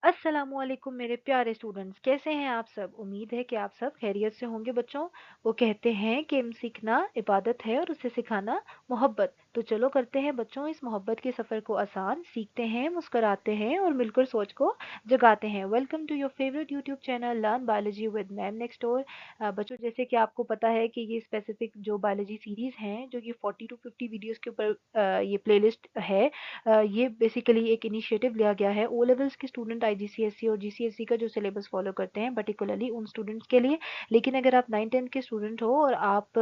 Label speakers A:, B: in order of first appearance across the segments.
A: अस्सलामुअलैकुम मेरे प्यारे स्टूडेंट्स, कैसे हैं आप सब। उम्मीद है कि आप सब खैरियत से होंगे। बच्चों, वो कहते हैं कि इल्म सीखना इबादत है और उसे सिखाना मोहब्बत। तो चलो करते हैं बच्चों इस मोहब्बत के सफ़र को आसान, सीखते हैं, मुस्कुराते हैं और मिलकर सोच को जगाते हैं। Welcome to your favourite YouTube channel learn biology with ma'am next door. बच्चों, जैसे कि आपको पता है कि ये स्पेसिफिक जो बायोलॉजी सीरीज़ हैं, जो कि 40 to 50 वीडियोज़ के ऊपर ये प्लेलिस्ट है। ये बेसिकली एक इनिशिएटिव लिया गया है ओ लेवल्स के स्टूडेंट आईजीसीएसई और जीसीएसई का जो सिलेबस फॉलो करते हैं, पर्टिकुलरली उन स्टूडेंट्स के लिए। लेकिन अगर आप 9-10 के स्टूडेंट हो और आप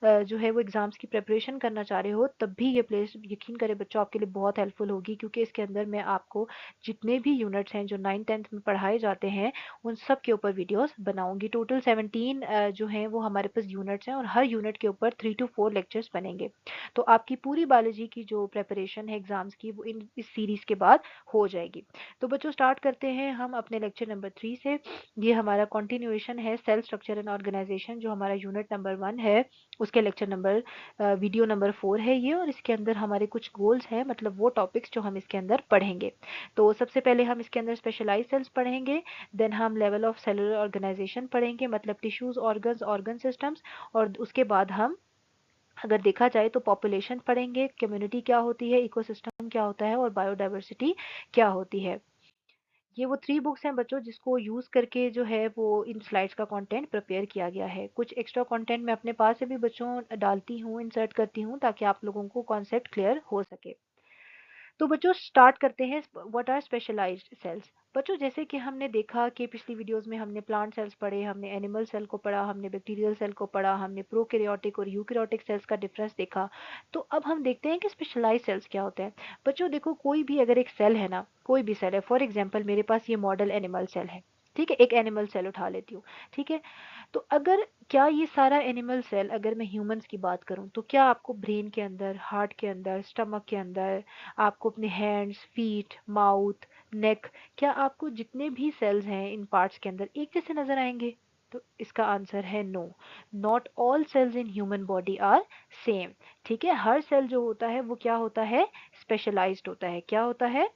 A: जो है वो एग्जाम्स की प्रिपरेशन करना चाह रहे हो, तब भी ये प्लेस यकीन करें बच्चों आपके लिए बहुत हेल्पफुल होगी, क्योंकि इसके अंदर मैं आपको जितने भी यूनिट्स हैं जो 9-10 में पढ़ाए जाते हैं उन सब के ऊपर वीडियोस बनाऊंगी। टोटल 17 जो हैं वो हमारे पास यूनिट्स हैं और हर यूनिट के ऊपर 3 to 4 लेक्चर्स बनेंगे। तो आपकी पूरी बायोलॉजी की जो प्रिपरेशन है एग्जाम्स की वो इस सीरीज के बाद हो जाएगी। तो बच्चों, स्टार्ट करते हैं हम अपने लेक्चर नंबर 3 से। ये हमारा कंटिन्यूएशन है सेल स्ट्रक्चर एंड ऑर्गेनाइजेशन, जो हमारा यूनिट नंबर 1 है। उसके लेक्चर नंबर वीडियो नंबर 4 है ये, और इसके अंदर हमारे कुछ गोल्स हैं, मतलब वो टॉपिक्स जो हम इसके अंदर पढ़ेंगे। तो सबसे पहले हम इसके अंदर स्पेशलाइज सेल्स पढ़ेंगे, देन हम लेवल ऑफ सेलुलर ऑर्गेनाइजेशन पढ़ेंगे, मतलब टिश्यूज, ऑर्गन्स, ऑर्गन सिस्टम्स। और उसके बाद हम अगर देखा जाए तो पॉपुलेशन पढ़ेंगे, कम्युनिटी क्या होती है, इकोसिस्टम क्या होता है और बायोडाइवर्सिटी क्या होती है। ये वो 3 बुक्स हैं बच्चों जिसको यूज़ करके जो है वो इन स्लाइड्स का कंटेंट प्रिपेयर किया गया है। कुछ एक्स्ट्रा कंटेंट मैं अपने पास से भी बच्चों डालती हूँ, इंसर्ट करती हूँ, ताकि आप लोगों को कॉन्सेप्ट क्लियर हो सके। तो बच्चों, स्टार्ट करते हैं व्हाट आर स्पेशलाइज्ड सेल्स। बच्चों, जैसे कि हमने देखा कि पिछली वीडियोस में हमने प्लांट सेल्स पढ़े, हमने एनिमल सेल को पढ़ा, हमने बैक्टीरियल सेल को पढ़ा, हमने प्रोकैरियोटिक और यूकैरियोटिक सेल्स का डिफरेंस देखा। तो अब हम देखते हैं कि स्पेशलाइज्ड सेल्स क्या होते हैं। बच्चों देखो, कोई भी अगर एक सेल है ना, कोई भी सेल है, फॉर एग्जाम्पल मेरे पास ये मॉडल एनिमल सेल है। ठीक है, एक एनिमल सेल उठा लेती हूँ। ठीक है, तो अगर क्या ये सारा एनिमल सेल, अगर मैं ह्यूमंस की बात करूं, तो क्या आपको ब्रेन के अंदर, हार्ट के अंदर, स्टमक के अंदर, आपको अपने हैंड्स, फीट, माउथ, नेक, क्या आपको जितने भी सेल्स हैं इन पार्ट्स के अंदर एक जैसे नजर आएंगे? तो इसका आंसर है no. Not all cells in human body are same. ठीक है, हर सेल जो होता है वो क्या होता है, स्पेशलाइज्ड होता है। क्या होता है,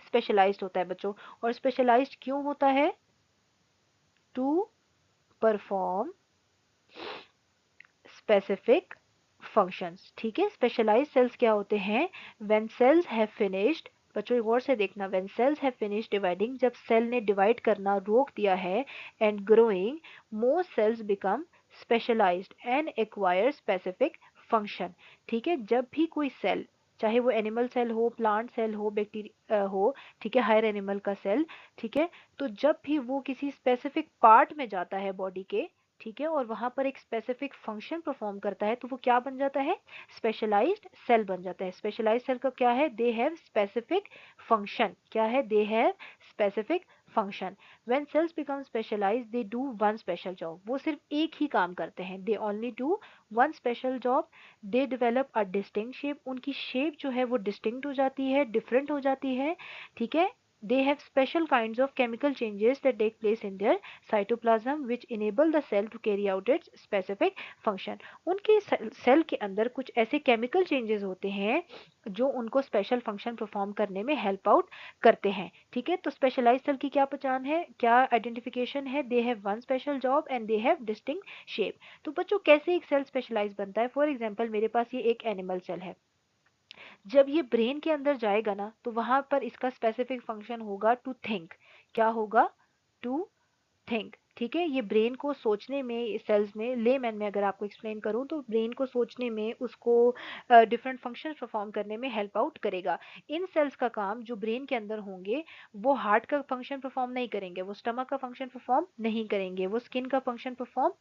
A: स्पेशलाइज्ड होता है बच्चों। और स्पेशलाइज्ड क्यों होता है? To perform specific functions. ठीक है, स्पेशलाइज्ड सेल्स क्या होते हैं? व्हेन सेल्स हैव फिनिश्ड, बच्चों गौर से देखना, when cells have finished dividing, जब सेल ने डिवाइड करना रोक दिया है, and growing, most cells become specialised and acquire specific function. ठीक है, जब भी कोई सेल, चाहे वो एनिमल सेल हो, प्लांट सेल हो, बैक्टीरिया हो, ठीक है, हायर एनिमल का सेल, ठीक है, तो जब भी वो किसी स्पेसिफिक पार्ट में जाता है बॉडी के, ठीक है, और वहां पर एक स्पेसिफिक फंक्शन परफॉर्म करता है, तो वो क्या बन जाता है, स्पेशलाइज्ड सेल बन जाता है। स्पेशलाइज्ड सेल का क्या है, दे हैव स्पेसिफिक फंक्शन। क्या है, they have specific function. When cells become specialised they do one special job, वो सिर्फ एक ही काम करते हैं, they only do one special job. They develop a distinct shape, उनकी शेप जो है वो डिस्टिंक्ट हो जाती है, डिफरेंट हो जाती है। ठीक है, they have special kinds of chemical changes that take place in their cytoplasm which enable the cell to carry out its specific function। उनके सेल के अंदर कुछ ऐसे केमिकल चेंजेस होते हैं जो उनको स्पेशल फंक्शन परफॉर्म करने में हेल्प आउट करते हैं। ठीक है, तो स्पेशलाइज्ड सेल की क्या पहचान है, क्या आइडेंटिफिकेशन है? They have one special job and they have distinct shape. तो बच्चों, कैसे एक सेल स्पेशलाइज बनता है? फॉर एग्जाम्पल मेरे पास ये एक एनिमल सेल है, जब ये ब्रेन के अंदर जाएगा ना, तो वहां पर इसका स्पेसिफिक फंक्शन होगा टू थिंक। क्या होगा, टू थिंक। ठीक है, ये ब्रेन को सोचने में, सेल्स में, लेमैन में अगर आपको एक्सप्लेन करूं तो ब्रेन को सोचने में, उसको डिफरेंट फंक्शंस परफॉर्म करने में हेल्प आउट करेगा। इन सेल्स का काम जो ब्रेन के अंदर होंगे, वो हार्ट का फंक्शन परफॉर्म नहीं करेंगे, वो स्टमक का फंक्शन परफॉर्म नहीं करेंगे, वो स्किन का फंक्शन परफॉर्म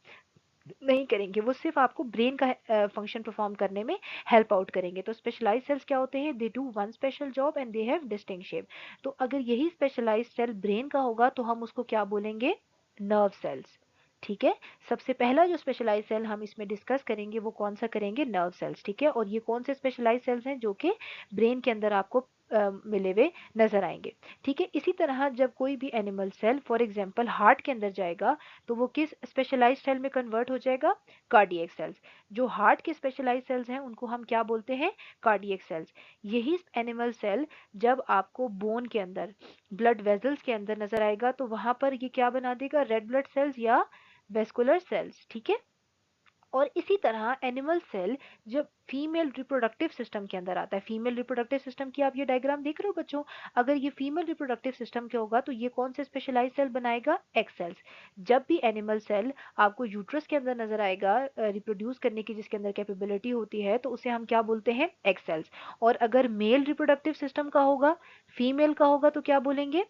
A: नहीं करेंगे, वो सिर्फ आपको ब्रेन का फंक्शन परफॉर्म करने में हेल्प आउट करेंगे। तो स्पेशलाइज्ड सेल्स क्या होते हैं, दे do one special job and they have distinct shape. तो अगर यही स्पेशलाइज्ड सेल ब्रेन का होगा तो हम उसको क्या बोलेंगे, नर्व सेल्स। ठीक है, सबसे पहला जो स्पेशलाइज सेल हम इसमें डिस्कस करेंगे वो कौन सा करेंगे, नर्व सेल्स। ठीक है, और ये कौन से स्पेशलाइज सेल्स हैं जो कि ब्रेन के अंदर आपको मिले हुए नजर आएंगे। ठीक है, इसी तरह जब कोई भी animal cell for example heart के अंदर जाएगा तो वो किस स्पेशलाइज्ड सेल में कन्वर्ट हो जाएगा? Cardiac cells. जो हार्ट के स्पेशलाइज्ड सेल्स हैं उनको हम क्या बोलते हैं? Cardiac cells. यही एनिमल सेल जब आपको बोन के अंदर, ब्लड वेजल्स के अंदर नजर आएगा तो वहां पर ये क्या बना देगा? रेड ब्लड सेल्स या वेस्कुलर सेल्स। ठीक है, और इसी तरह एनिमल सेल जब फीमेल रिप्रोडक्टिव सिस्टम के अंदर आता है, फीमेल रिप्रोडक्टिव सिस्टम की आप ये डायग्राम देख रहे हो बच्चों, अगर ये फीमेल रिप्रोडक्टिव सिस्टम के होगा तो ये कौन से स्पेशलाइज सेल बनाएगा? Egg cells. जब भी एनिमल सेल आपको यूट्रस के अंदर नजर आएगा रिप्रोड्यूस करने की, जिसके अंदर कैपेबिलिटी होती है, तो उसे हम क्या बोलते हैं? Egg cells. और अगर मेल रिप्रोडक्टिव सिस्टम का होगा, फीमेल का होगा, तो क्या बोलेंगे?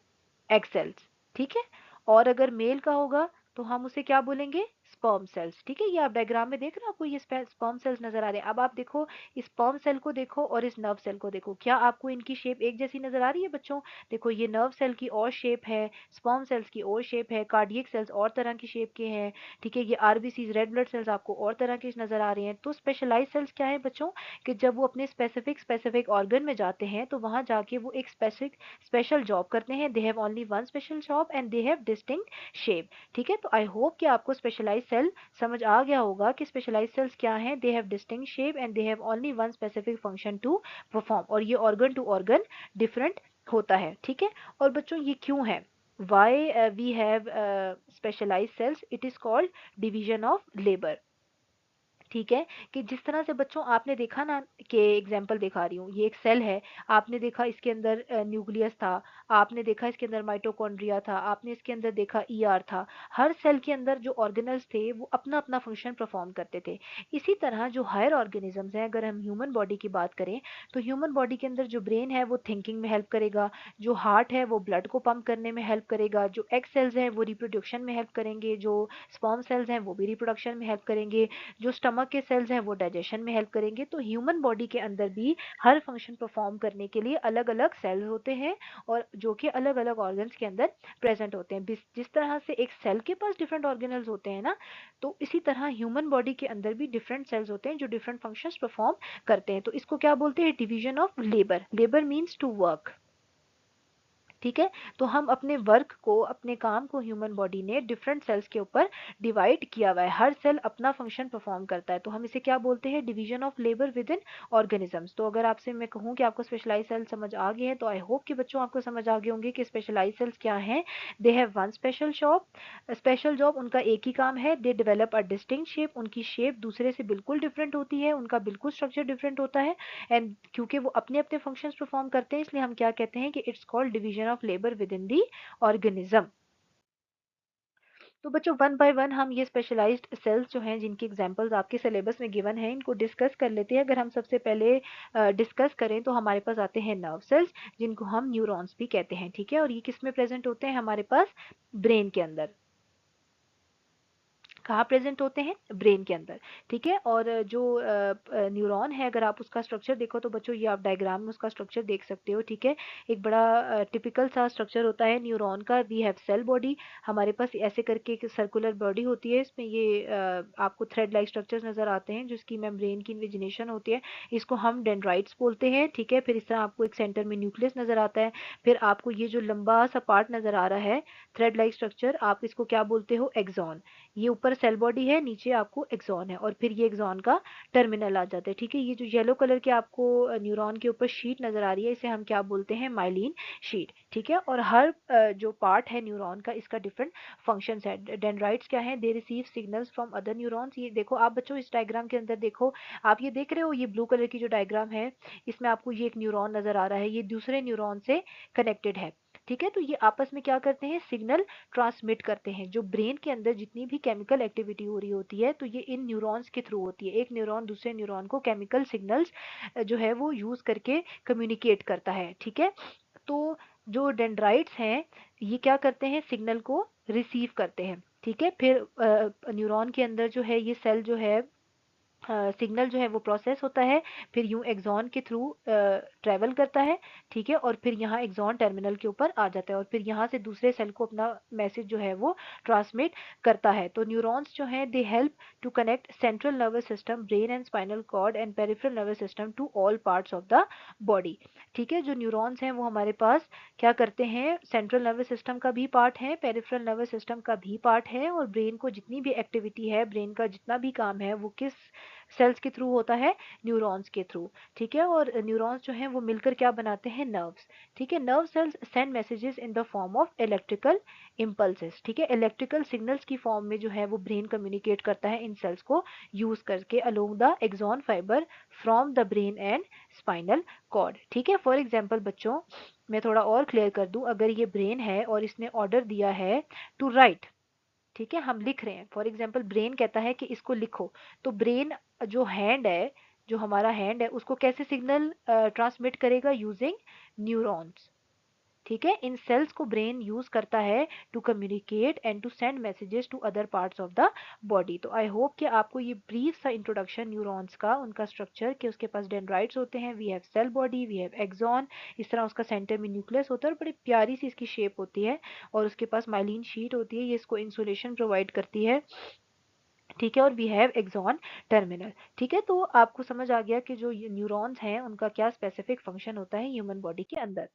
A: Egg cells. ठीक है, और अगर मेल का होगा तो हम उसे क्या बोलेंगे? Sperm cells. ठीक है, ये आप डायग्राम में देख रहे हो, आपको ये स्पर्म सेल्स नजर आ रहे हैं। अब आप देखो, इस स्पर्म सेल को देखो और इस नर्व सेल को देखो, क्या आपको इनकी शेप एक जैसी नजर आ रही है बच्चों? देखो, ये नर्व सेल की और शेप है, स्पर्म सेल्स की और शेप है, कार्डियक सेल्स और तरह की शेप के हैं। ठीक है, ये आरबीसी रेड ब्लड सेल्स आपको और तरह के नजर आ रहे हैं। तो स्पेशलाइज सेल्स क्या है बच्चों? कि जब वो अपने स्पेसिफिक ऑर्गन में जाते हैं तो वहां जाके वो एक स्पेशल जॉब करते हैं। They have only one special job and they have distinct shape. ठीक है, तो आई होप कि आपको स्पेशलाइज सेल समझ आ गया होगा कि स्पेशलाइज सेल्स क्या हैं। They have distinct shape and they have only one specific function to perform, और ये ऑर्गन टू ऑर्गन डिफरेंट होता है। ठीक है, और बच्चों ये क्यों है? Why we have specialise cells? It is called division of labour. ठीक है, कि जिस तरह से बच्चों आपने देखा ना, कि एग्जांपल दिखा रही हूँ, ये एक सेल है, आपने देखा इसके अंदर न्यूक्लियस था, आपने देखा इसके अंदर माइटोकॉन्ड्रिया था, आपने इसके अंदर देखा ईआर था। हर सेल के अंदर जो ऑर्गेनल्स थे वो अपना अपना फंक्शन परफॉर्म करते थे। इसी तरह जो हायर ऑर्गेनिजम्स हैं, अगर हम ह्यूमन बॉडी की बात करें तो ह्यूमन बॉडी के अंदर जो ब्रेन है वो थिंकिंग में हेल्प करेगा, जो हार्ट है वो ब्लड को पंप करने में हेल्प करेगा, जो एग सेल्स हैं वो रिप्रोडक्शन में हेल्प करेंगे, जो स्पर्म सेल्स हैं वो भी रिप्रोडक्शन में हेल्प करेंगे, जो स्टमक के सेल्स हैं वो डाइजेशन में हेल्प करेंगे। तो ह्यूमन बॉडी के अंदर भी हर फंक्शन परफॉर्म करने के लिए अलग अलग सेल्स होते हैं, और जो कि अलग अलग ऑर्गन्स के अंदर प्रेजेंट होते हैं। जिस तरह से एक सेल के पास डिफरेंट ऑर्गेनल्स होते हैं ना, तो इसी तरह ह्यूमन बॉडी के अंदर भी डिफरेंट सेल्स होते हैं जो डिफरेंट फंक्शंस परफॉर्म करते हैं। तो इसको क्या बोलते हैं? Division of labour. Labour means to work. ठीक है, तो हम अपने वर्क को, अपने काम को ह्यूमन बॉडी ने डिफरेंट सेल्स के ऊपर डिवाइड किया हुआ है। हर सेल अपना फंक्शन परफॉर्म करता है, तो हम इसे क्या बोलते हैं? Division of labour with in organisms. तो अगर आपसे मैं कहूँ कि आपको स्पेशलाइज सेल समझ आ गए हैं, तो आई होप कि बच्चों आपको समझ आ गए होंगे कि स्पेशलाइज सेल्स क्या हैं। They have one special job, उनका एक ही काम है। दे डेवलप अ डिस्टिंक्ट शेप, उनकी शेप दूसरे से बिल्कुल डिफरेंट होती है, उनका बिल्कुल स्ट्रक्चर डिफरेंट होता है। एंड क्योंकि वो अपने अपने फंक्शंस परफॉर्म करते हैं, इसलिए हम क्या कहते हैं कि it's called division of labour with in the organism. तो बच्चों वन बाय वन हम ये स्पेशलाइज्ड सेल्स जो हैं, जिनकी एग्जांपल्स आपके सिलेबस में गिवन है, इनको डिस्कस कर लेते हैं। अगर हम सबसे पहले डिस्कस करें तो हमारे पास आते हैं नर्व सेल्स, जिनको हम न्यूरॉन्स भी कहते हैं। ठीक है, और ये किस में प्रेजेंट होते हैं? हमारे पास ब्रेन के अंदर। कहाँ प्रेजेंट होते हैं? ब्रेन के अंदर। ठीक है, और जो न्यूरॉन है, अगर आप उसका स्ट्रक्चर देखो तो बच्चों ये आप डायग्राम में उसका स्ट्रक्चर देख सकते हो। ठीक है, एक बड़ा टिपिकल सा स्ट्रक्चर होता है न्यूरॉन का। वी हैव सेल बॉडी, हमारे पास ऐसे करके एक सर्कुलर बॉडी होती है, इसमें ये आपको थ्रेड लाइक स्ट्रक्चर्स नजर आते हैं, जिसकी मेम्ब्रेन की इन्वेजिनेशन होती है। इसको हम डेंड्राइट्स बोलते हैं। ठीक है, फिर इस तरह आपको एक सेंटर में न्यूक्लियस नजर आता है। फिर आपको ये जो लंबा सा पार्ट नजर आ रहा है, थ्रेड लाइक स्ट्रक्चर, आप इसको क्या बोलते हो? एक्सॉन। ये ऊपर सेल बॉडी है, नीचे आपको एक्सॉन है, और फिर ये एक्सॉन का टर्मिनल आ जाता है। ठीक है, ये जो येलो कलर के आपको न्यूरॉन के ऊपर शीट नजर आ रही है, इसे हम क्या बोलते हैं? Myelin sheath. ठीक है, और हर जो पार्ट है न्यूरॉन का, इसका डिफरेंट फंक्शंस है। डेंड्राइट्स क्या है? They receive signals from other neurons. ये देखो आप बच्चों, इस डायग्राम के अंदर देखो, आप ये देख रहे हो, ये ब्लू कलर की जो डायग्राम है, इसमें आपको ये एक न्यूरॉन नजर आ रहा है, ये दूसरे न्यूरॉन से कनेक्टेड है। ठीक है, तो ये आपस में क्या करते हैं? सिग्नल ट्रांसमिट करते हैं। जो ब्रेन के अंदर जितनी भी केमिकल एक्टिविटी हो रही होती है, तो ये इन न्यूरॉन्स के थ्रू होती है। एक न्यूरॉन दूसरे न्यूरॉन को केमिकल सिग्नल्स जो है वो यूज करके कम्युनिकेट करता है। ठीक है, तो जो डेंड्राइट्स हैं, ये क्या करते हैं? सिग्नल को रिसीव करते हैं। ठीक है, फिर न्यूरॉन के अंदर जो है, ये सेल जो है सिग्नल जो है वो प्रोसेस होता है, फिर यूं एक्सॉन के थ्रू ट्रेवल करता है, ठीक है, और फिर यहाँ एक्सॉन टर्मिनल के ऊपर आ जाता है और फिर यहाँ से दूसरे सेल को अपना मैसेज जो है वो ट्रांसमिट करता है। तो न्यूरॉन्स जो हैं they help to connect central nervous system, brain and spinal cord and peripheral nervous system to all parts of the body. ठीक है, जो न्यूरॉन्स हैं वो हमारे पास क्या करते हैं, सेंट्रल नर्वस सिस्टम का भी पार्ट है, पेरिफेरल नर्वस सिस्टम का भी पार्ट है, और ब्रेन को जितनी भी एक्टिविटी है, ब्रेन का जितना भी काम है वो किस सेल्स के थ्रू होता है, न्यूरॉन्स के थ्रू। ठीक है, और न्यूरॉन्स जो हैं वो मिलकर क्या बनाते हैं, नर्व्स। ठीक है, nerve cells send messages in the form of electrical impulses. ठीक है, इलेक्ट्रिकल सिग्नल्स की फॉर्म में जो है वो ब्रेन कम्युनिकेट करता है इन सेल्स को यूज करके along the axon fibre from the brain and spinal cord. ठीक है, फॉर एग्जाम्पल बच्चों मैं थोड़ा और क्लियर कर दूं, अगर ये ब्रेन है और इसने ऑर्डर दिया है टू राइट, ठीक है, हम लिख रहे हैं, फॉर एग्जाम्पल ब्रेन कहता है कि इसको लिखो, तो ब्रेन जो हैंड है, जो हमारा हैंड है, उसको कैसे सिग्नल ट्रांसमिट करेगा, यूजिंग न्यूरॉन्स। ठीक है, इन सेल्स को ब्रेन यूज करता है to communicate and to send messages to other parts of the body. तो आई होप कि आपको ये ब्रीफ सा इंट्रोडक्शन न्यूरॉन्स का, उनका स्ट्रक्चर, कि उसके पास डेंड्राइट्स होते हैं, we have cell body, we have axon, इस तरह उसका सेंटर में न्यूक्लियस होता है और बड़ी प्यारी सी इसकी शेप होती है, और उसके पास माइलिन शीट होती है, ये इसको इंसुलेशन प्रोवाइड करती है। ठीक है, और वी हैव एक्सॉन टर्मिनल। ठीक है, तो आपको समझ आ गया कि जो न्यूरॉन्स हैं उनका क्या स्पेसिफिक फंक्शन होता है ह्यूमन बॉडी के अंदर।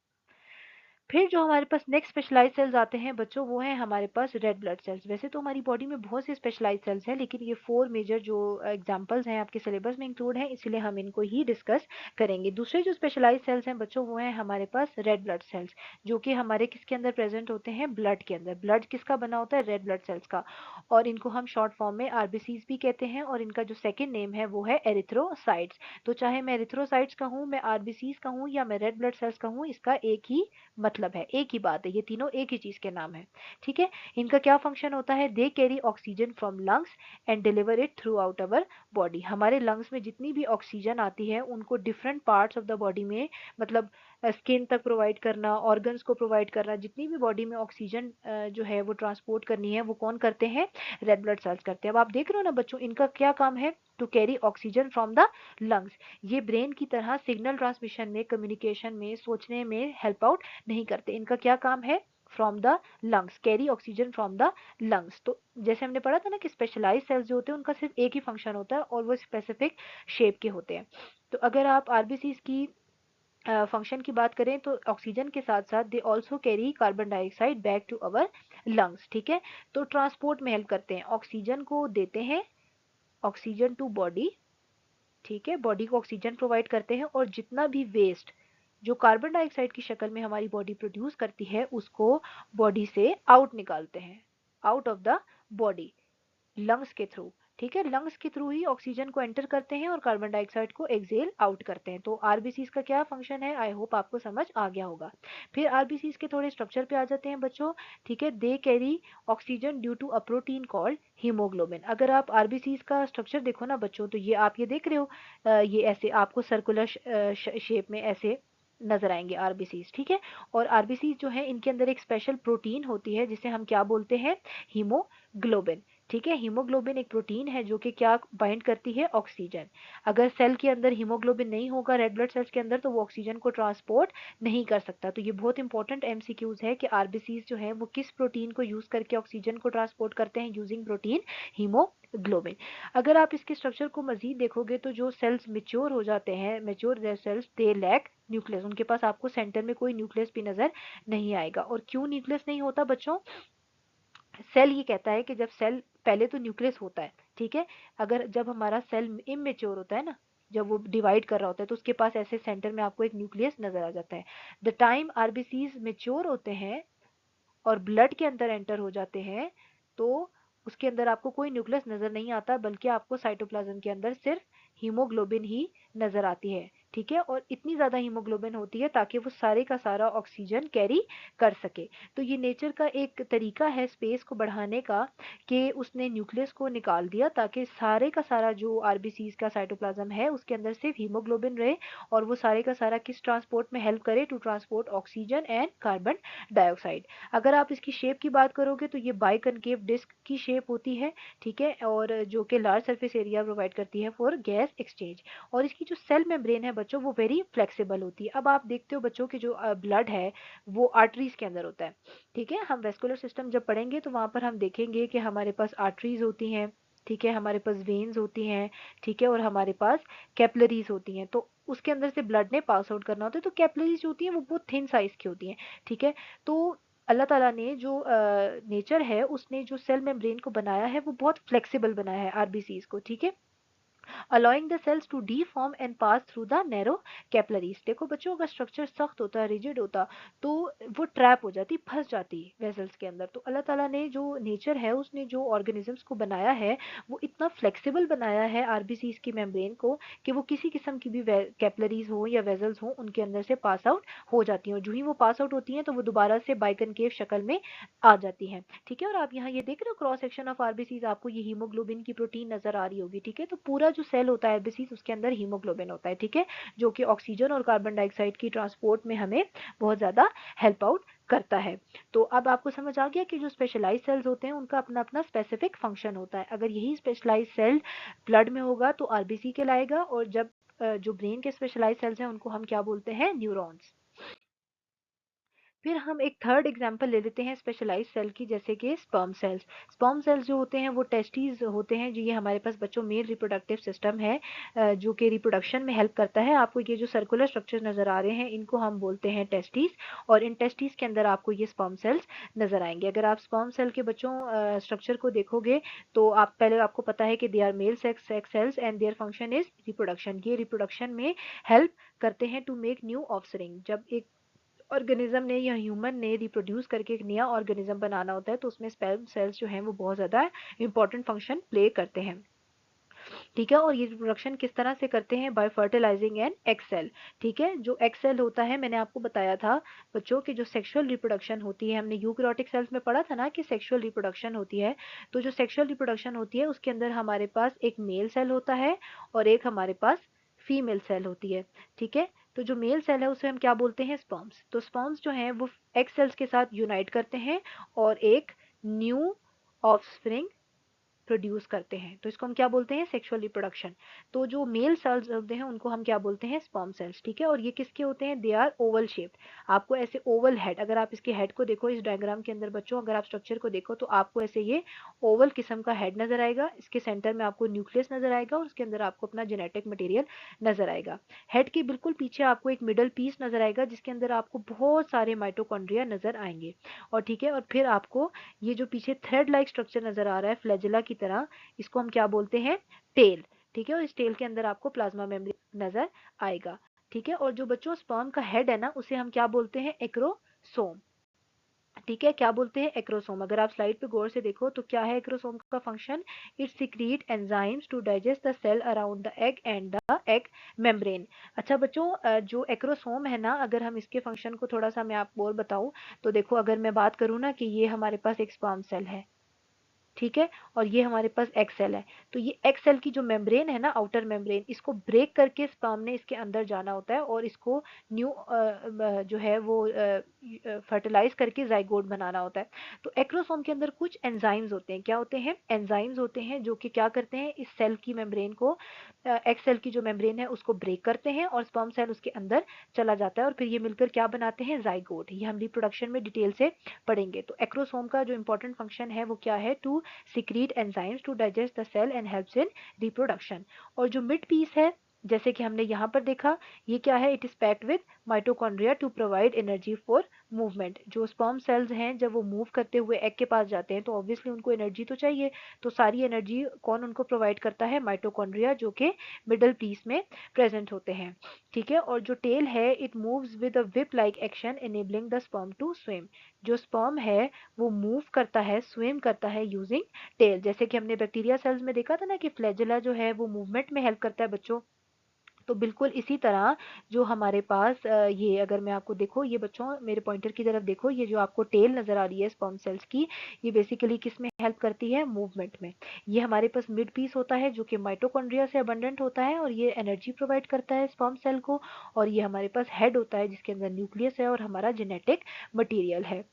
A: फिर जो हमारे पास नेक्स्ट स्पेशलाइज सेल्स आते हैं बच्चों, वो है हमारे पास रेड ब्लड सेल्स। वैसे तो हमारी बॉडी में बहुत से स्पेशलाइज सेल्स हैं, लेकिन ये 4 मेजर जो एग्जांपल्स हैं आपके सिलेबस में इंक्लूड हैं, इसलिए हम इनको ही डिस्कस करेंगे। दूसरे जो स्पेशलाइज सेल्स हैं बच्चों, वो हैं हमारे पास रेड ब्लड सेल्स, जो कि हमारे किसके अंदर प्रेजेंट होते हैं, ब्लड के अंदर। ब्लड किसका बना होता है, रेड ब्लड सेल्स का, और इनको हम शॉर्ट फॉर्म में आरबीसीज भी कहते हैं, और इनका जो सेकेंड नेम है वो है एरिथ्रोसाइट्स। तो चाहे मैं एरिथ्रोसाइट्स कहूँ, मैं आरबीसीज कहूँ, या मैं रेड ब्लड सेल्स कहूँ, इसका एक ही मतलब है, एक ही बात है, ये तीनों एक ही चीज के नाम है। ठीक है, इनका क्या फंक्शन होता है, they carry oxygen from lungs and deliver it through out our body. हमारे लंग्स में जितनी भी ऑक्सीजन आती है उनको different parts of the body में, मतलब स्किन तक प्रोवाइड करना, ऑर्गन्स को प्रोवाइड करना, जितनी भी बॉडी में ऑक्सीजन जो है वो ट्रांसपोर्ट करनी है, वो कौन करते हैं, रेड ब्लड सेल्स करते हैं। अब आप देख रहे हो ना बच्चों, इनका क्या काम है, to carry oxygen from the lungs. ये ब्रेन की तरह सिग्नल ट्रांसमिशन में, कम्युनिकेशन में, सोचने में हेल्प आउट नहीं करते। इनका क्या काम है, from the lungs, carry oxygen from the lungs. तो जैसे हमने पढ़ा था ना कि स्पेशलाइज सेल्स जो होते हैं उनका सिर्फ एक ही फंक्शन होता है और वो स्पेसिफिक शेप के होते हैं। तो अगर आप आरबीसी की फंक्शन की बात करें तो ऑक्सीजन के साथ साथ they also carry carbon dioxide back to our lungs. ठीक है, तो ट्रांसपोर्ट में हेल्प करते हैं, ऑक्सीजन को देते हैं, ऑक्सीजन टू बॉडी। ठीक है, बॉडी को ऑक्सीजन प्रोवाइड करते हैं, और जितना भी वेस्ट जो कार्बन डाइऑक्साइड की शक्ल में हमारी बॉडी प्रोड्यूस करती है उसको बॉडी से आउट निकालते हैं, out of the body, lungs के थ्रू। ठीक है, लंग्स के थ्रू ही ऑक्सीजन को एंटर करते हैं और कार्बन डाइऑक्साइड को एक्सेल आउट करते हैं। तो आरबीसीज का क्या फंक्शन है, आई होप आपको समझ आ गया होगा। फिर आरबीसीज के थोड़े स्ट्रक्चर पे आ जाते हैं बच्चों। ठीक है, they carry oxygen due to a protein called haemoglobin. अगर आप आरबीसीज का स्ट्रक्चर देखो ना बच्चों, तो ये आप ये देख रहे हो, ये ऐसे आपको सर्कुलर शेप में ऐसे नजर आएंगे आरबीसीज। ठीक है, और आरबीसीज जो है इनके अंदर एक स्पेशल प्रोटीन होती है जिसे हम क्या बोलते हैं, हीमोग्लोबिन। ठीक है, हीमोग्लोबिन एक प्रोटीन है जो कि क्या बाइंड करती है, ऑक्सीजन। अगर सेल के अंदर हीमोग्लोबिन नहीं होगा रेड ब्लड सेल्स के अंदर, तो वो ऑक्सीजन को ट्रांसपोर्ट नहीं कर सकता। तो ये बहुत इंपॉर्टेंट एमसीक्यूज है कि आरबीसीज जो है वो किस प्रोटीन को यूज करके ऑक्सीजन को ट्रांसपोर्ट करते हैं, यूजिंग प्रोटीन हीमोग्लोबिन। अगर आप इसके स्ट्रक्चर को मजीद देखोगे तो जो सेल्स मेच्योर हो जाते हैं, mature cells they lack nucleus, उनके पास आपको सेंटर में कोई न्यूक्लियस भी नजर नहीं आएगा। और क्यों न्यूक्लियस नहीं होता बच्चों, सेल ये कहता है कि जब सेल पहले तो न्यूक्लियस होता है, ठीक है, अगर जब हमारा सेल इमेच्योर होता है ना, जब वो डिवाइड कर रहा होता है, तो उसके पास ऐसे सेंटर में आपको एक न्यूक्लियस नजर आ जाता है। द टाइम आरबीसीज मेच्योर होते हैं और ब्लड के अंदर एंटर हो जाते हैं, तो उसके अंदर आपको कोई न्यूक्लियस नजर नहीं आता, बल्कि आपको साइटोप्लाज्म के अंदर सिर्फ हीमोग्लोबिन ही नजर आती है। ठीक है, और इतनी ज़्यादा हीमोग्लोबिन होती है ताकि वो सारे का सारा ऑक्सीजन कैरी कर सके। तो ये नेचर का एक तरीका है स्पेस को बढ़ाने का कि उसने न्यूक्लियस को निकाल दिया ताकि सारे का सारा जो आरबीसीज का साइटोप्लाज्म है उसके अंदर सिर्फ हीमोग्लोबिन रहे, और वो सारे का सारा किस ट्रांसपोर्ट में हेल्प करे, to transport oxygen and carbon dioxide. अगर आप इसकी शेप की बात करोगे तो ये बाइकनकेव डिस्क की शेप होती है, ठीक है, और जो कि लार्ज सरफेस एरिया प्रोवाइड करती है फॉर गैस एक्सचेंज। और इसकी जो सेल मेम्ब्रेन है बच्चों वो वेरी फ्लेक्सिबल होती है। अब आप देखते हो बच्चों की जो ब्लड है वो आर्टरीज के अंदर होता है, ठीक है। हम वेस्कुलर सिस्टम जब पढ़ेंगे तो वहां पर हम देखेंगे कि हमारे पास आर्टरीज होती हैं, ठीक है, हमारे पास वेन्स होती हैं, ठीक है, और हमारे पास कैपिलरीज होती हैं। तो उसके अंदर से ब्लड ने पास आउट करना होता है, तो कैपिलरीज जो होती हैं वो बहुत थिन साइज की होती हैं, ठीक है। तो अल्लाह ताला ने जो नेचर है उसने जो सेल मेम्ब्रेन को बनाया है वो बहुत फ्लेक्सिबल बनाया है आरबीसीज को, ठीक है, allowing the cells to deform and pass through the narrow capillaries। देखो बच्चों, अगर स्ट्रक्चर सख्त होता, रिजिड होता, तो वो ट्रैप हो जाती, फंस जाती वेसल्स के अंदर। तो अल्लाह ताला ने जो नेचर है उसने जो ऑर्गेनिजम्स को बनाया है वो इतना फ्लेक्सिबल बनाया है आरबीसीज की मेम्ब्रेन को कि वो किसी किस्म की भी कैपिलरीज हो या वेसल्स हो उनके अंदर से पास आउट हो जाती हैं, और जो ही वो पास आउट होती हैं तो वो दोबारा से बाइकनकेव शक्ल में आ जाती हैं, ठीक है। और आप यहाँ ये देख रहे हो क्रॉस सेक्शन ऑफ आरबीसीज, आपको ये हीमोग्लोबिन की प्रोटीन नजर आ रही होगी, ठीक है। तो पूरा जो सेल होता है आरबीसीज उसके अंदर हीमोग्लोबिन होता है, ठीक है, जो कि ऑक्सीजन और कार्बन डाइऑक्साइड की ट्रांसपोर्ट में हमें बहुत ज्यादा हेल्प आउट करता है। तो अब आपको समझ आ गया कि जो स्पेशलाइज सेल्स होते हैं उनका अपना अपना स्पेसिफिक फंक्शन होता है। अगर यही स्पेशलाइज सेल ब्लड में होगा तो आरबीसी कहलाएगा, और जब जो ब्रेन के स्पेशलाइज सेल्स हैं उनको हम क्या बोलते हैं, न्यूरॉन्स। फिर हम एक थर्ड एग्जांपल ले लेते हैं स्पेशलाइज्ड सेल की, जैसे कि स्पर्म सेल्स। स्पर्म सेल्स जो होते हैं वो टेस्टीज होते हैं, जो ये हमारे पास बच्चों मेल रिप्रोडक्टिव सिस्टम है जो कि रिप्रोडक्शन में हेल्प करता है। आपको ये जो सर्कुलर स्ट्रक्चर नजर आ रहे हैं इनको हम बोलते हैं टेस्टीज, और इन टेस्टीज के अंदर आपको ये स्पर्म सेल्स नजर आएंगे। अगर आप स्पर्म सेल के बच्चों स्ट्रक्चर को देखोगे तो आप पहले आपको पता है कि they are male sex cells and their function is reproduction. ये रिप्रोडक्शन में हेल्प करते हैं टू मेक न्यू ऑफस्प्रिंग। जब एक ऑर्गेनिज्म ने या ह्यूमन ने रिप्रोड्यूस करके एक नया ऑर्गेनिज्म बनाना होता है तो उसमें स्पर्म सेल्स जो हैं वो बहुत ज़्यादा इंपॉर्टेंट फंक्शन प्ले करते हैं, ठीक है। और ये रिप्रोडक्शन किस तरह से करते हैं, by fertilising an egg cell, ठीक है। जो एग सेल होता है मैंने आपको बताया था बच्चों की जो सेक्सुअल रिप्रोडक्शन होती है, हमने यूकैरियोटिक सेल्स में पढ़ा था ना कि सेक्सुअल रिप्रोडक्शन होती है। तो जो सेक्सुअल रिप्रोडक्शन होती है उसके अंदर हमारे पास एक मेल सेल होता है और एक हमारे पास फीमेल सेल होती है, ठीक है। तो जो मेल सेल है उसे हम क्या बोलते हैं, स्पर्म्स। तो स्पर्म्स जो हैं वो एग सेल्स के साथ यूनाइट करते हैं और एक न्यू ऑफस्प्रिंग प्रोड्यूस करते हैं, तो इसको हम क्या बोलते हैं, सेक्सुअल रिप्रोडक्शन। तो जो मेल सेल्स होते हैं उनको हम क्या बोलते हैं, स्पर्म सेल्स, ठीक है। और ये किसके होते हैं, दे आर ओवल शेप्ड। आपको ऐसे ओवल हेड, अगर आप इसके हेड को देखो इस डायग्राम के अंदर बच्चों, अगर आप स्ट्रक्चर को देखो तो आपको ऐसे ये ओवल किस्म का हेड नजर आएगा, इसके सेंटर में आपको न्यूक्लियस नजर आएगा और उसके अंदर आपको अपना जेनेटिक मटेरियल नजर आएगा। हेड के बिल्कुल पीछे आपको एक मिडल पीस नजर आएगा जिसके अंदर आपको बहुत सारे माइटोकॉन्ड्रिया नजर आएंगे, और ठीक है। और फिर आपको ये जो पीछे थ्रेड लाइक स्ट्रक्चर नजर आ रहा है फ्लैजेला की तरह, इसको हम क्या बोलते हैं, टेल, ठीक है। और इस टेल के अंदर आपको प्लाज्मा मेम्ब्रेन नजर आएगा, ठीक है। और जो बच्चों स्पर्म का हेड है ना उसे हम क्या बोलते हैं, एक्रोसोम, ठीक है। क्या बोलते हैं, एक्रोसोम। अगर आप स्लाइड पे गौर से देखो तो क्या है एक्रोसोम का function, it secret enzymes to digest the cell around the egg and the egg membrane. अच्छा बच्चों, जो एक्रोसोम है ना, अगर हम इसके फंक्शन को थोड़ा सा मैं आपको और बताऊं तो देखो, अगर मैं बात करूं ना कि ये हमारे पास एक स्पर्म सेल है, ठीक है, और ये हमारे पास एक्सेल है। तो ये एक्सेल की जो मेम्ब्रेन है ना, आउटर मेम्ब्रेन, इसको ब्रेक करके स्पर्म ने इसके अंदर जाना होता है और इसको न्यू जो है वो फर्टिलाइज करके जाइगोट बनाना होता है। तो एक्रोसोम के अंदर कुछ एंजाइम्स होते हैं, क्या होते हैं, एंजाइम्स होते हैं जो कि क्या करते हैं, इस सेल की मेम्ब्रेन को, एक्सेल की जो मेम्ब्रेन है उसको ब्रेक करते हैं और स्पर्म सेल उसके अंदर चला जाता है और फिर ये मिलकर क्या बनाते हैं, जाइगोट। ये हम रिप्रोडक्शन में डिटेल से पढ़ेंगे। तो एक्रोसोम का जो इंपॉर्टेंट फंक्शन है वो क्या है, to secrete enzymes to digest the cell and helps in reproduction। और जो मिड पीस है जैसे कि हमने यहाँ पर देखा, ये क्या है, it is packed with mitochondria to provide energy for movement. जो स्पर्म सेल्स हैं जब वो मूव करते हुए एग के पास जाते हैं तो ऑब्वियसली उनको एनर्जी तो चाहिए, तो सारी एनर्जी कौन उनको प्रोवाइड करता है, माइटोकॉन्ड्रिया, जो कि मिडल पीस में प्रेजेंट होते हैं, ठीक है। और जो टेल है it moves with a whip like action enabling the sperm to swim. जो स्पर्म है वो मूव करता है, स्विम करता है यूजिंग टेल। जैसे कि हमने बैक्टीरिया सेल्स में देखा था ना कि फ्लैजेला जो है वो मूवमेंट में हेल्प करता है बच्चों, तो बिल्कुल इसी तरह जो हमारे पास ये अगर मैं आपको देखो ये बच्चों मेरे पॉइंटर की तरफ देखो, ये जो आपको टेल नज़र आ रही है स्पर्म सेल्स की, ये बेसिकली किसमें हेल्प करती है? मूवमेंट में। ये हमारे पास मिड पीस होता है जो कि माइटोकॉन्ड्रिया से अबंडेंट होता है और ये एनर्जी प्रोवाइड करता है स्पर्म सेल को। और ये हमारे पास हेड होता है जिसके अंदर न्यूक्लियस है और हमारा जेनेटिक मटीरियल है।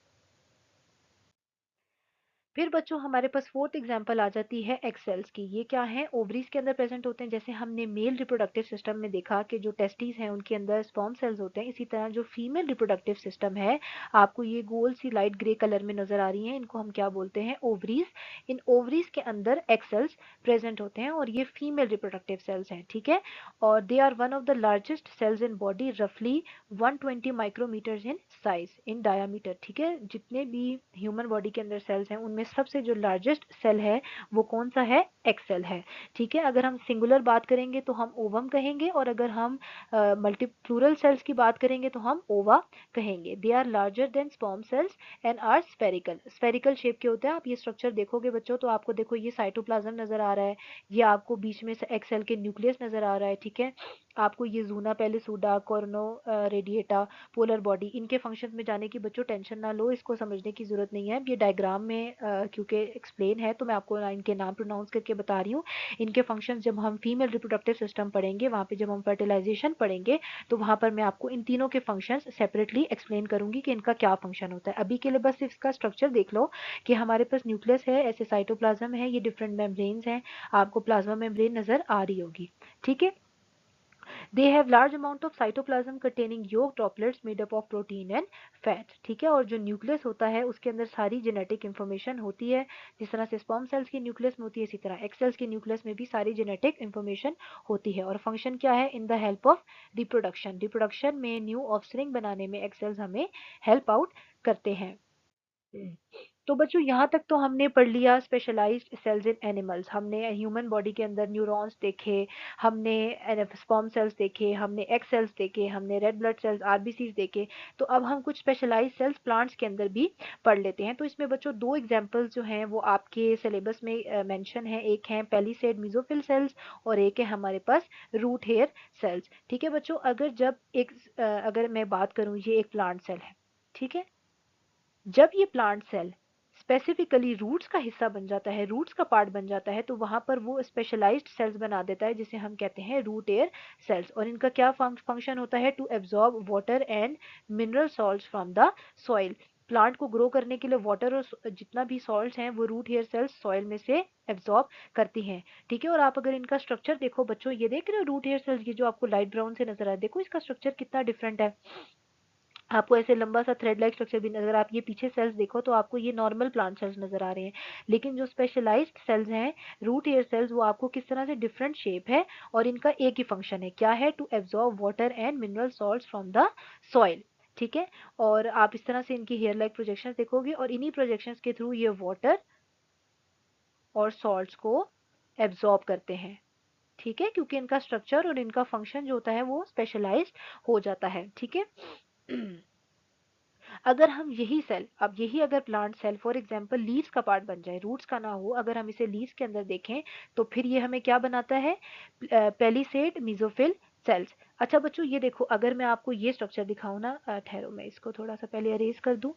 A: फिर बच्चों हमारे पास फोर्थ एग्जांपल आ जाती है एग सेल्स की। ये क्या है? ओवरीज के अंदर प्रेजेंट होते हैं। जैसे हमने मेल रिप्रोडक्टिव सिस्टम में देखा कि जो टेस्टिस हैं उनके अंदर स्पर्म सेल्स होते हैं, इसी तरह जो फीमेल रिप्रोडक्टिव सिस्टम है, आपको ये गोल सी लाइट ग्रे कलर में नजर आ रही है, इनको हम क्या बोलते हैं? ओवरीज। इन ओवरीज के अंदर एग सेल्स प्रेजेंट होते हैं और ये फीमेल रिप्रोडक्टिव सेल्स हैं, ठीक है। और they are one of the largest cells in body, रफली 120 micrometres in size, in diameter, ठीक है। जितने भी ह्यूमन बॉडी के अंदर सेल्स हैं उनमें सबसे जो लार्जेस्ट सेल है वो कौन सा है? एग सेल है, ठीक है। अगर हम सिंगुलर बात करेंगे तो हम ओवम कहेंगे और अगर हम मल्टी प्लूरल सेल्स की बात करेंगे तो हम ओवा कहेंगे। They are larger than sperm cells and are spherical, spherical shape के होते हैं। आप ये स्ट्रक्चर देखोगे बच्चों तो आपको देखो ये साइटोप्लाज्म नजर आ रहा है, ये आपको बीच में से एग सेल के न्यूक्लियस नजर आ रहा है, ठीक है। आपको ये जूना पेलिसूडा, कॉर्नो रेडिएटा, पोलर बॉडी, इनके फंक्शंस में जाने की बच्चों टेंशन ना लो, इसको समझने की जरूरत नहीं है। ये डायग्राम में क्योंकि एक्सप्लेन है तो मैं आपको इनके नाम प्रोनाउंस करके बता रही हूँ। इनके फंक्शंस जब हम फीमेल रिप्रोडक्टिव सिस्टम पढ़ेंगे, वहाँ पे जब हम फर्टिलाइजेशन पढ़ेंगे तो वहाँ पर मैं आपको इन तीनों के फंक्शंस सेपरेटली एक्सप्लेन करूंगी कि इनका क्या फंक्शन होता है। अभी के लिए बस इसका स्ट्रक्चर देख लो कि हमारे पास न्यूक्लियस है, ऐसे साइटोप्लाज्म है, ये डिफरेंट मेम्ब्रेन्स हैं, आपको प्लाज्मा मेम्ब्रेन नजर आ रही होगी, ठीक है। They have large amount of cytoplasm containing yolk droplets made up of protein and fat, ठीक है। और जो न्यूक्लियस होता है उसके अंदर सारी जेनेटिक इंफॉर्मेशन होती है, जिस तरह से स्पर्म सेल्स की न्यूक्लियस में होती है, इसी तरह एक्स सेल्स की न्यूक्लियस में भी सारी जेनेटिक इंफॉर्मेशन होती है। और फंक्शन क्या है? In the help of reproduction, reproduction में न्यू ऑफस्प्रिंग बनाने में एक्स सेल्स हमें हेल्प आउट करते हैं। तो बच्चों यहाँ तक तो हमने पढ़ लिया स्पेशलाइज्ड सेल्स इन एनिमल्स। हमने ह्यूमन बॉडी के अंदर न्यूरॉन्स देखे, हमने स्पर्म सेल्स देखे, हमने एक्स सेल्स देखे, हमने रेड ब्लड सेल्स आरबीसीज देखे। तो अब हम कुछ स्पेशलाइज्ड सेल्स प्लांट्स के अंदर भी पढ़ लेते हैं। तो इसमें बच्चों दो एग्जांपल्स जो हैं वो आपके सिलेबस में मेंशन है। एक है पेलीसेड मीजोफिल सेल्स और एक है हमारे पास रूट हेयर सेल्स, ठीक है बच्चों। अगर मैं बात करूँ, ये एक प्लांट सेल है, ठीक है। जब ये प्लांट सेल स्पेसिफिकली रूट्स का हिस्सा बन जाता है, रूट्स का पार्ट बन जाता है, तो वहां पर वो स्पेशलाइज्ड सेल्स बना देता है जिसे हम कहते हैं रूट एयर सेल्स। और इनका क्या फंक्शन होता है? To absorb water and mineral salts from the soil. Plant को ग्रो करने के लिए वाटर और जितना भी सॉल्ट्स हैं वो रूट हेयर सेल्स सॉइल में से एब्जॉर्ब करती हैं, ठीक है। और आप अगर इनका स्ट्रक्चर देखो बच्चों, ये देख रहे हो रूट हेयर सेल्स, ये जो आपको लाइट ब्राउन से नजर आ रहा है, देखो इसका स्ट्रक्चर कितना डिफरेंट है। आपको ऐसे लंबा सा थ्रेड लाइक स्ट्रक्चर भी, अगर आप ये पीछे सेल्स देखो तो आपको ये नॉर्मल प्लांट सेल्स नजर आ रहे हैं। लेकिन जो स्पेशलाइज्ड सेल्स हैं रूट एयर सेल्स, वो आपको किस तरह से डिफरेंट शेप है और इनका एक ही फंक्शन है, क्या है? To absorb water and mineral salts from the soil, ठीक है। और आप इस तरह से इनकी हेयर लाइक प्रोजेक्शन देखोगे और इन्हीं प्रोजेक्शन के थ्रू ये वाटर और सॉल्ट्स को एब्जॉर्ब करते हैं, ठीक है। क्योंकि इनका स्ट्रक्चर और इनका फंक्शन जो होता है वो स्पेशलाइज्ड हो जाता है, ठीक है। अगर हम यही सेल, अब यही अगर plant cell for example leaves का पार्ट बन जाए, रूट्स का ना हो, अगर हम इसे लीव्स के अंदर देखें तो फिर ये हमें क्या बनाता है? Palisade mesophyll cells. अच्छा बच्चों ये देखो, अगर मैं आपको ये स्ट्रक्चर दिखाऊं ना, ठहरो मैं इसको थोड़ा सा पहले अरेज कर दूं,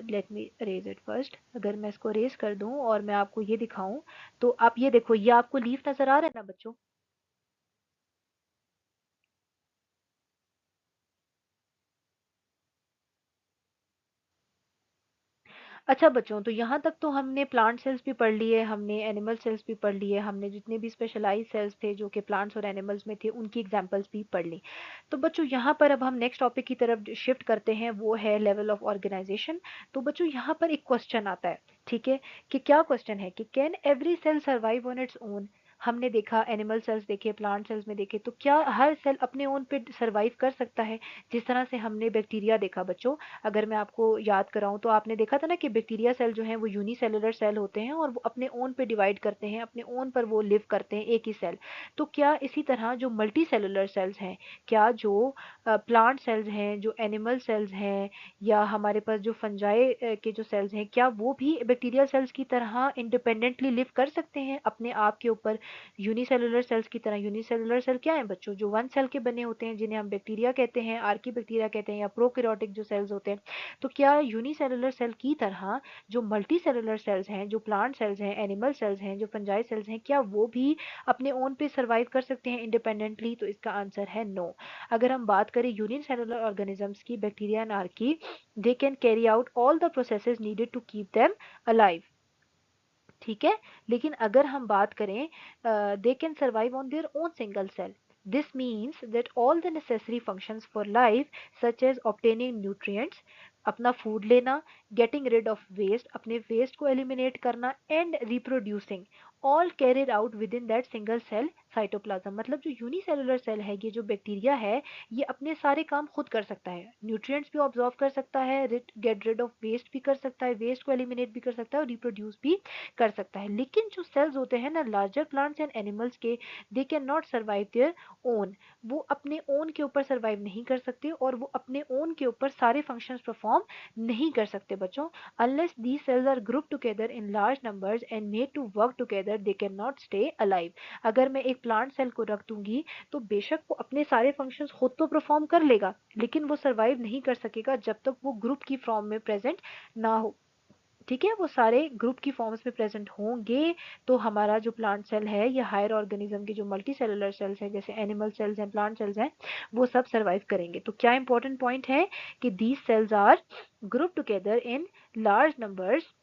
A: let me arrays it first. अगर मैं इसको अरेज कर दूं और मैं आपको ये दिखाऊं तो आप ये देखो, ये आपको लीफ नजर आ रहा है ना बच्चों? अच्छा बच्चों, तो यहाँ तक तो हमने प्लांट सेल्स भी पढ़ लिए, हमने एनिमल सेल्स भी पढ़ लिए, हमने जितने भी स्पेशलाइज्ड सेल्स थे जो कि प्लांट्स और एनिमल्स में थे उनकी एग्जांपल्स भी पढ़ ली। तो बच्चों यहाँ पर अब हम नेक्स्ट टॉपिक की तरफ शिफ्ट करते हैं, वो है लेवल ऑफ ऑर्गेनाइजेशन। तो बच्चों यहाँ पर एक क्वेश्चन आता है, ठीक है। कि क्या क्वेश्चन है? कि can every cell survive on its own? हमने देखा एनिमल सेल्स देखे, प्लांट सेल्स में देखे, तो क्या हर सेल अपने ओन पे सर्वाइव कर सकता है? जिस तरह से हमने बैक्टीरिया देखा बच्चों, अगर मैं आपको याद कराऊं तो आपने देखा था ना कि बैक्टीरिया सेल जो है वो यूनिसेलुलर सेल होते हैं और वो अपने ओन पे डिवाइड करते हैं, अपने ओन पर वो लिव करते हैं, एक ही सेल। तो क्या इसी तरह जो मल्टी सेलुलर सेल्स हैं, क्या जो प्लांट सेल्स हैं, जो एनिमल सेल्स हैं, या हमारे पास जो फंजाई के जो सेल्स हैं, क्या वो भी बैक्टीरियल सेल्स की तरह इंडिपेंडेंटली लिव कर सकते हैं अपने आप के ऊपर? यूनिसेलुलर सेल्स की तरह। यूनिसेलुलर सेल क्या है बच्चों? जो वन सेल के बने होते हैं, जिन्हें हम बैक्टीरिया कहते हैं, आर्की बैक्टीरिया कहते हैं, या प्रोकैरियोटिक जो सेल्स होते हैं। तो क्या यूनिसेलुलर सेल की तरह जो मल्टी सेलुलर सेल्स हैं, जो प्लांट सेल्स हैं, एनिमल सेल्स हैं, जो फंजाई सेल्स हैं, क्या वो भी अपने ओन पे सर्वाइव कर सकते हैं इंडिपेंडेंटली? तो इसका आंसर है नो। अगर हम बात करें यूनिसेलुलर ऑर्गेनिजम्स की, bacteria and archaea, they can carry out all the processes needed to keep them alive, ठीक है। लेकिन अगर हम बात करें, they can survive on their own single cell. This means that all the necessary functions for life such as obtaining nutrients, अपना food लेना, getting rid of waste, अपने वेस्ट को एलिमिनेट करना, and reproducing, all carried out within that single cell cytoplasm. मतलब जो unicellular cell है, ये जो बैक्टीरिया है, ये अपने सारे काम खुद कर सकता है। न्यूट्रिएंट्स भी ऑब्जॉर्व कर सकता है, गेट रिड ऑफ वेस्ट भी कर सकता है, वेस्ट को एलिमिनेट भी कर सकता है, और रिप्रोड्यूस भी कर सकता है। लेकिन जो सेल्स होते हैं ना लार्जर प्लांट्स एंड एनिमल्स के, दे can not survive their own. वो अपने ओन के ऊपर सर्वाइव नहीं कर सकते, और वो अपने ओन के ऊपर सारे फंक्शंस परफॉर्म नहीं कर सकते बच्चों। Unless these cells are group together in large numbers and made to work together, they can not stay alive. अगर मैं एक प्लांट सेल को रख दूंगी, तो बेशक वो अपने सारे फंक्शंस खुद तो परफॉर्म कर लेगा, लेकिन वो सर्वाइव नहीं कर सकेगा जब तक वो ग्रुप की फॉर्म में प्रेजेंट ना हो, ठीक है। वो सारे ग्रुप की फॉर्म्स में प्रेजेंट होंगे, तो हमारा जो प्लांट सेल है, या हायर ऑर्गेनिज्म की जो मल्टी सेलुलर सेल्स हैं, जैसे एनिमल सेल्स हैं, प्लांट सेल्स हैं, वो सब सर्वाइव करेंगे। तो क्या इंपॉर्टेंट पॉइंट है कि these cells are group together in large numbers,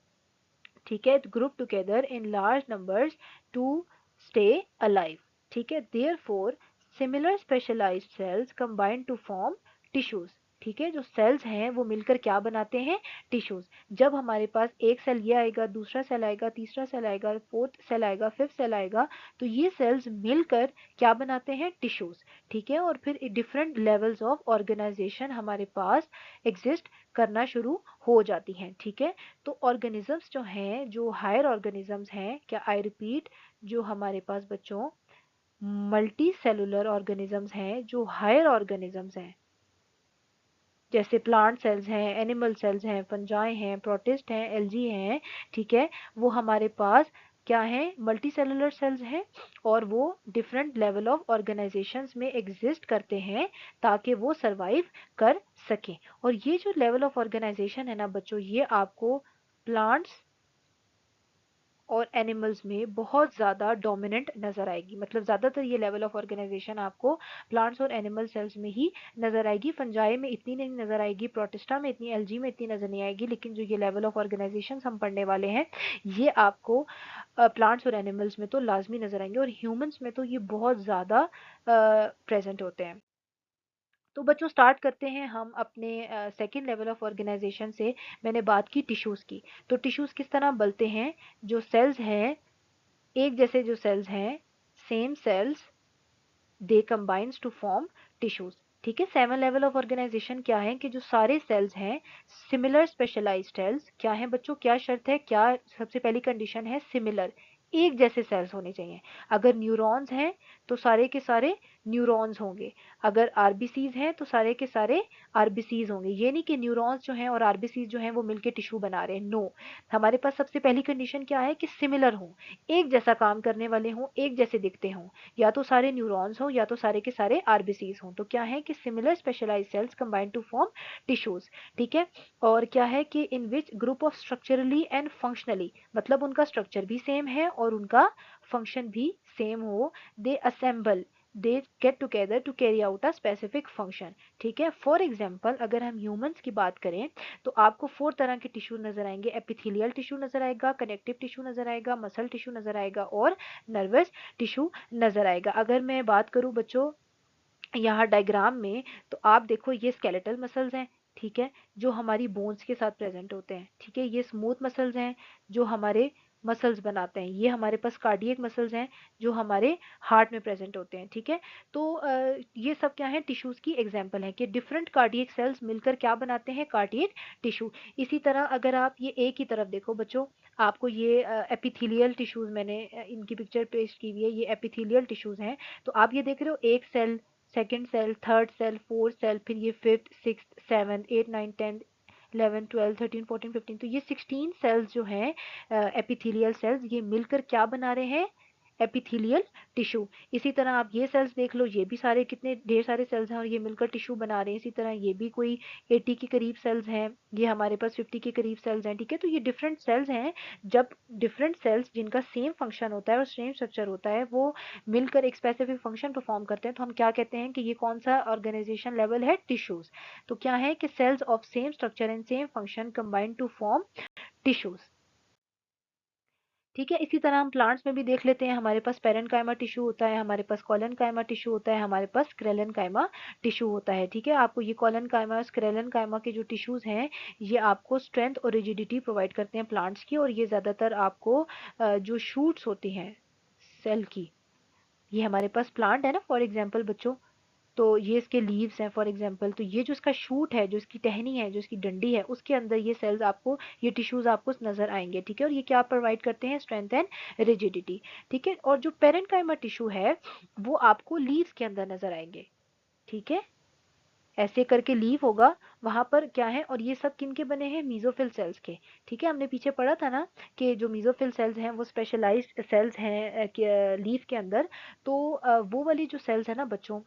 A: ठीक है, group together in large numbers to stay alive, ठीक है। Therefore similar specialised cells combine to form tissues, ठीक है। जो सेल्स हैं वो मिलकर क्या बनाते हैं? टिश्यूज। जब हमारे पास एक सेल ये आएगा, दूसरा सेल आएगा, तीसरा सेल आएगा, फोर्थ सेल आएगा, फिफ्थ सेल आएगा, तो ये सेल्स मिलकर क्या बनाते हैं? टिश्यूज, ठीक है। और फिर डिफरेंट लेवल्स ऑफ ऑर्गेनाइजेशन हमारे पास एग्जिस्ट करना शुरू हो जाती हैं, ठीक है। तो ऑर्गेनिजम्स जो हैं, जो हायर ऑर्गेनिजम्स हैं, क्या आई रिपीट, जो हमारे पास बच्चों मल्टी सेलुलर ऑर्गेनिजम्स हैं, जो हायर ऑर्गेनिजम्स हैं, जैसे प्लांट सेल्स हैं, एनिमल सेल्स हैं, फंजाई हैं, प्रोटिस्ट हैं, एल्गी हैं, ठीक है, वो हमारे पास क्या है? मल्टी सेलुलर सेल्स हैं, और वो डिफरेंट लेवल ऑफ ऑर्गेनाइजेशंस में एग्जिस्ट करते हैं ताकि वो सरवाइव कर सकें। और ये जो लेवल ऑफ ऑर्गेनाइजेशन है ना बच्चों, ये आपको प्लांट्स और एनिमल्स में बहुत ज़्यादा डोमिनेंट नज़र आएगी। मतलब ज़्यादातर ये लेवल ऑफ ऑर्गेनाइजेशन आपको प्लांट्स और एनिमल सेल्स में ही नज़र आएगी। फंजाई में इतनी नहीं नज़र आएगी, प्रोटिस्टा में इतनी, एल्गी में इतनी नज़र नहीं आएगी, लेकिन जो ये लेवल ऑफ ऑर्गेनाइजेशन हम पढ़ने वाले हैं, ये आपको प्लांट्स और एनिमल्स में तो लाजमी नज़र आएंगे, और ह्यूमंस में तो ये बहुत ज़्यादा प्रेजेंट होते हैं। तो बच्चों स्टार्ट करते हैं हम अपने सेकेंड लेवल ऑफ ऑर्गेनाइजेशन से। मैंने बात की टिश्यूज की, तो टिश्यूज किस तरह बनते हैं? जो सेल्स हैं, एक जैसे जो सेल्स हैं, same cells, they combines to form tissues, ठीक है। सेवन लेवल ऑफ ऑर्गेनाइजेशन क्या है? कि जो सारे सेल्स हैं, सिमिलर स्पेशलाइज्ड सेल्स, क्या है बच्चों? क्या शर्त है, क्या सबसे पहली कंडीशन है? सिमिलर, एक जैसे सेल्स होने चाहिए। अगर न्यूरॉन्स हैं तो सारे के सारे न्यूरॉन्स होंगे, अगर आरबीसीज हैं तो सारे के सारे आरबीसीज होंगे। ये नहीं कि न्यूरॉन्स जो हैं और आरबीसीज जो हैं वो मिलके टिश्यू बना रहे हैं, नो। हमारे पास सबसे पहली कंडीशन क्या है? कि सिमिलर हों, एक जैसा काम करने वाले हों, एक जैसे दिखते हों, या तो सारे न्यूरॉन्स हो, या तो सारे के सारे आरबीसीज हों। तो क्या है? कि similar specialised cells combine to form tissues, ठीक है। और क्या है? कि in which group of structurally and functionally, मतलब उनका स्ट्रक्चर भी सेम है और उनका फंक्शन भी सेम हो, they assemble, they get together to carry out a specific function, ठीक है। फॉर एग्जाम्पल अगर हम ह्यूमंस की बात करें, तो आपको 4 तरह के टिश्यू नजर आएंगे। एपिथेलियल टिश्यू नजर आएगा, कनेक्टिव टिश्यू नजर आएगा, मसल टिश्यू नजर आएगा, और नर्वस टिश्यू नजर आएगा। अगर मैं बात करूं बच्चों यहाँ डायग्राम में, तो आप देखो ये स्केलेटल मसल्स हैं, ठीक है, जो हमारी बोन्स के साथ प्रेजेंट होते हैं, ठीक है। ये स्मूथ मसल्स हैं जो हमारे मसल्स बनाते हैं। ये हमारे पास कार्डियक मसल्स हैं जो हमारे हार्ट में प्रेजेंट होते हैं, ठीक है। तो ये सब क्या है? टिश्यूज की एग्जांपल है कि डिफरेंट कार्डियक सेल्स मिलकर क्या बनाते हैं? Cardiac tissue. इसी तरह अगर आप ये एक ही तरफ देखो बच्चों, आपको ये एपिथेलियल टिश्यूज मैंने इनकी पिक्चर पेश की हुई है, ये एपिथेलियल टिश्यूज हैं। तो आप ये देख रहे हो, एक cell, second cell, third cell, fourth cell, फिर ये fifth, six, seven, eight, nine, tenth, 11, 12, 13, 14, 15, तो ये 16 सेल्स जो हैं एपिथेलियल सेल्स, ये मिलकर क्या बना रहे हैं? Epithelial tissue. इसी तरह आप ये सेल्स देख लो, ये भी सारे कितने ढेर सारे सेल्स हैं और ये मिलकर टिश्यू बना रहे हैं। इसी तरह ये भी कोई 80 के करीब सेल्स हैं, ये हमारे पास 50 के करीब सेल्स हैं, ठीक है। तो ये डिफरेंट सेल्स हैं। जब डिफरेंट सेल्स जिनका सेम फंक्शन होता है और सेम स्ट्रक्चर होता है वो मिलकर एक स्पेसिफिक फंक्शन परफॉर्म करते हैं, तो हम क्या कहते हैं कि ये कौन सा ऑर्गेनाइजेशन लेवल है, टिश्यूज। तो क्या है कि cells of same structure and same function combine to form tissues, ठीक है। इसी तरह हम प्लांट्स में भी देख लेते हैं, हमारे पास पेरेन्काइमा टिश्यू होता है, हमारे पास कोलेनकाइमा टिश्यू होता है, हमारे पास स्क्लेरेन्काइमा टिश्यू होता है, ठीक है। आपको ये कोलेनकाइमा और स्क्लेरेन्काइमा के जो टिश्यूज हैं ये आपको स्ट्रेंथ और रिजिडिटी प्रोवाइड करते हैं प्लांट्स की, और ये ज्यादातर आपको जो शूट्स होती हैं सेल की, ये हमारे पास प्लांट है ना फॉर एग्जाम्पल बच्चों, तो ये इसके लीव्स हैं फॉर एग्जांपल, तो ये जो इसका शूट है, जो इसकी टहनी है, जो इसकी डंडी है, उसके अंदर ये सेल्स आपको, ये टिश्यूज आपको नजर आएंगे, ठीक है। और ये क्या प्रोवाइड करते हैं, स्ट्रेंथ एंड रिजिडिटी, ठीक है। और जो पेरेन्काइमा टिश्यू है वो आपको लीव्स के अंदर नजर आएंगे, ठीक है। ऐसे करके लीफ होगा वहां पर क्या है, और ये सब किन के बने हैं, मीजोफिल सेल्स के, ठीक है। हमने पीछे पढ़ा था ना कि जो मीजोफिल सेल्स हैं वो स्पेशलाइज्ड सेल्स हैं लीफ के अंदर। तो वो वाली जो सेल्स है ना बच्चों,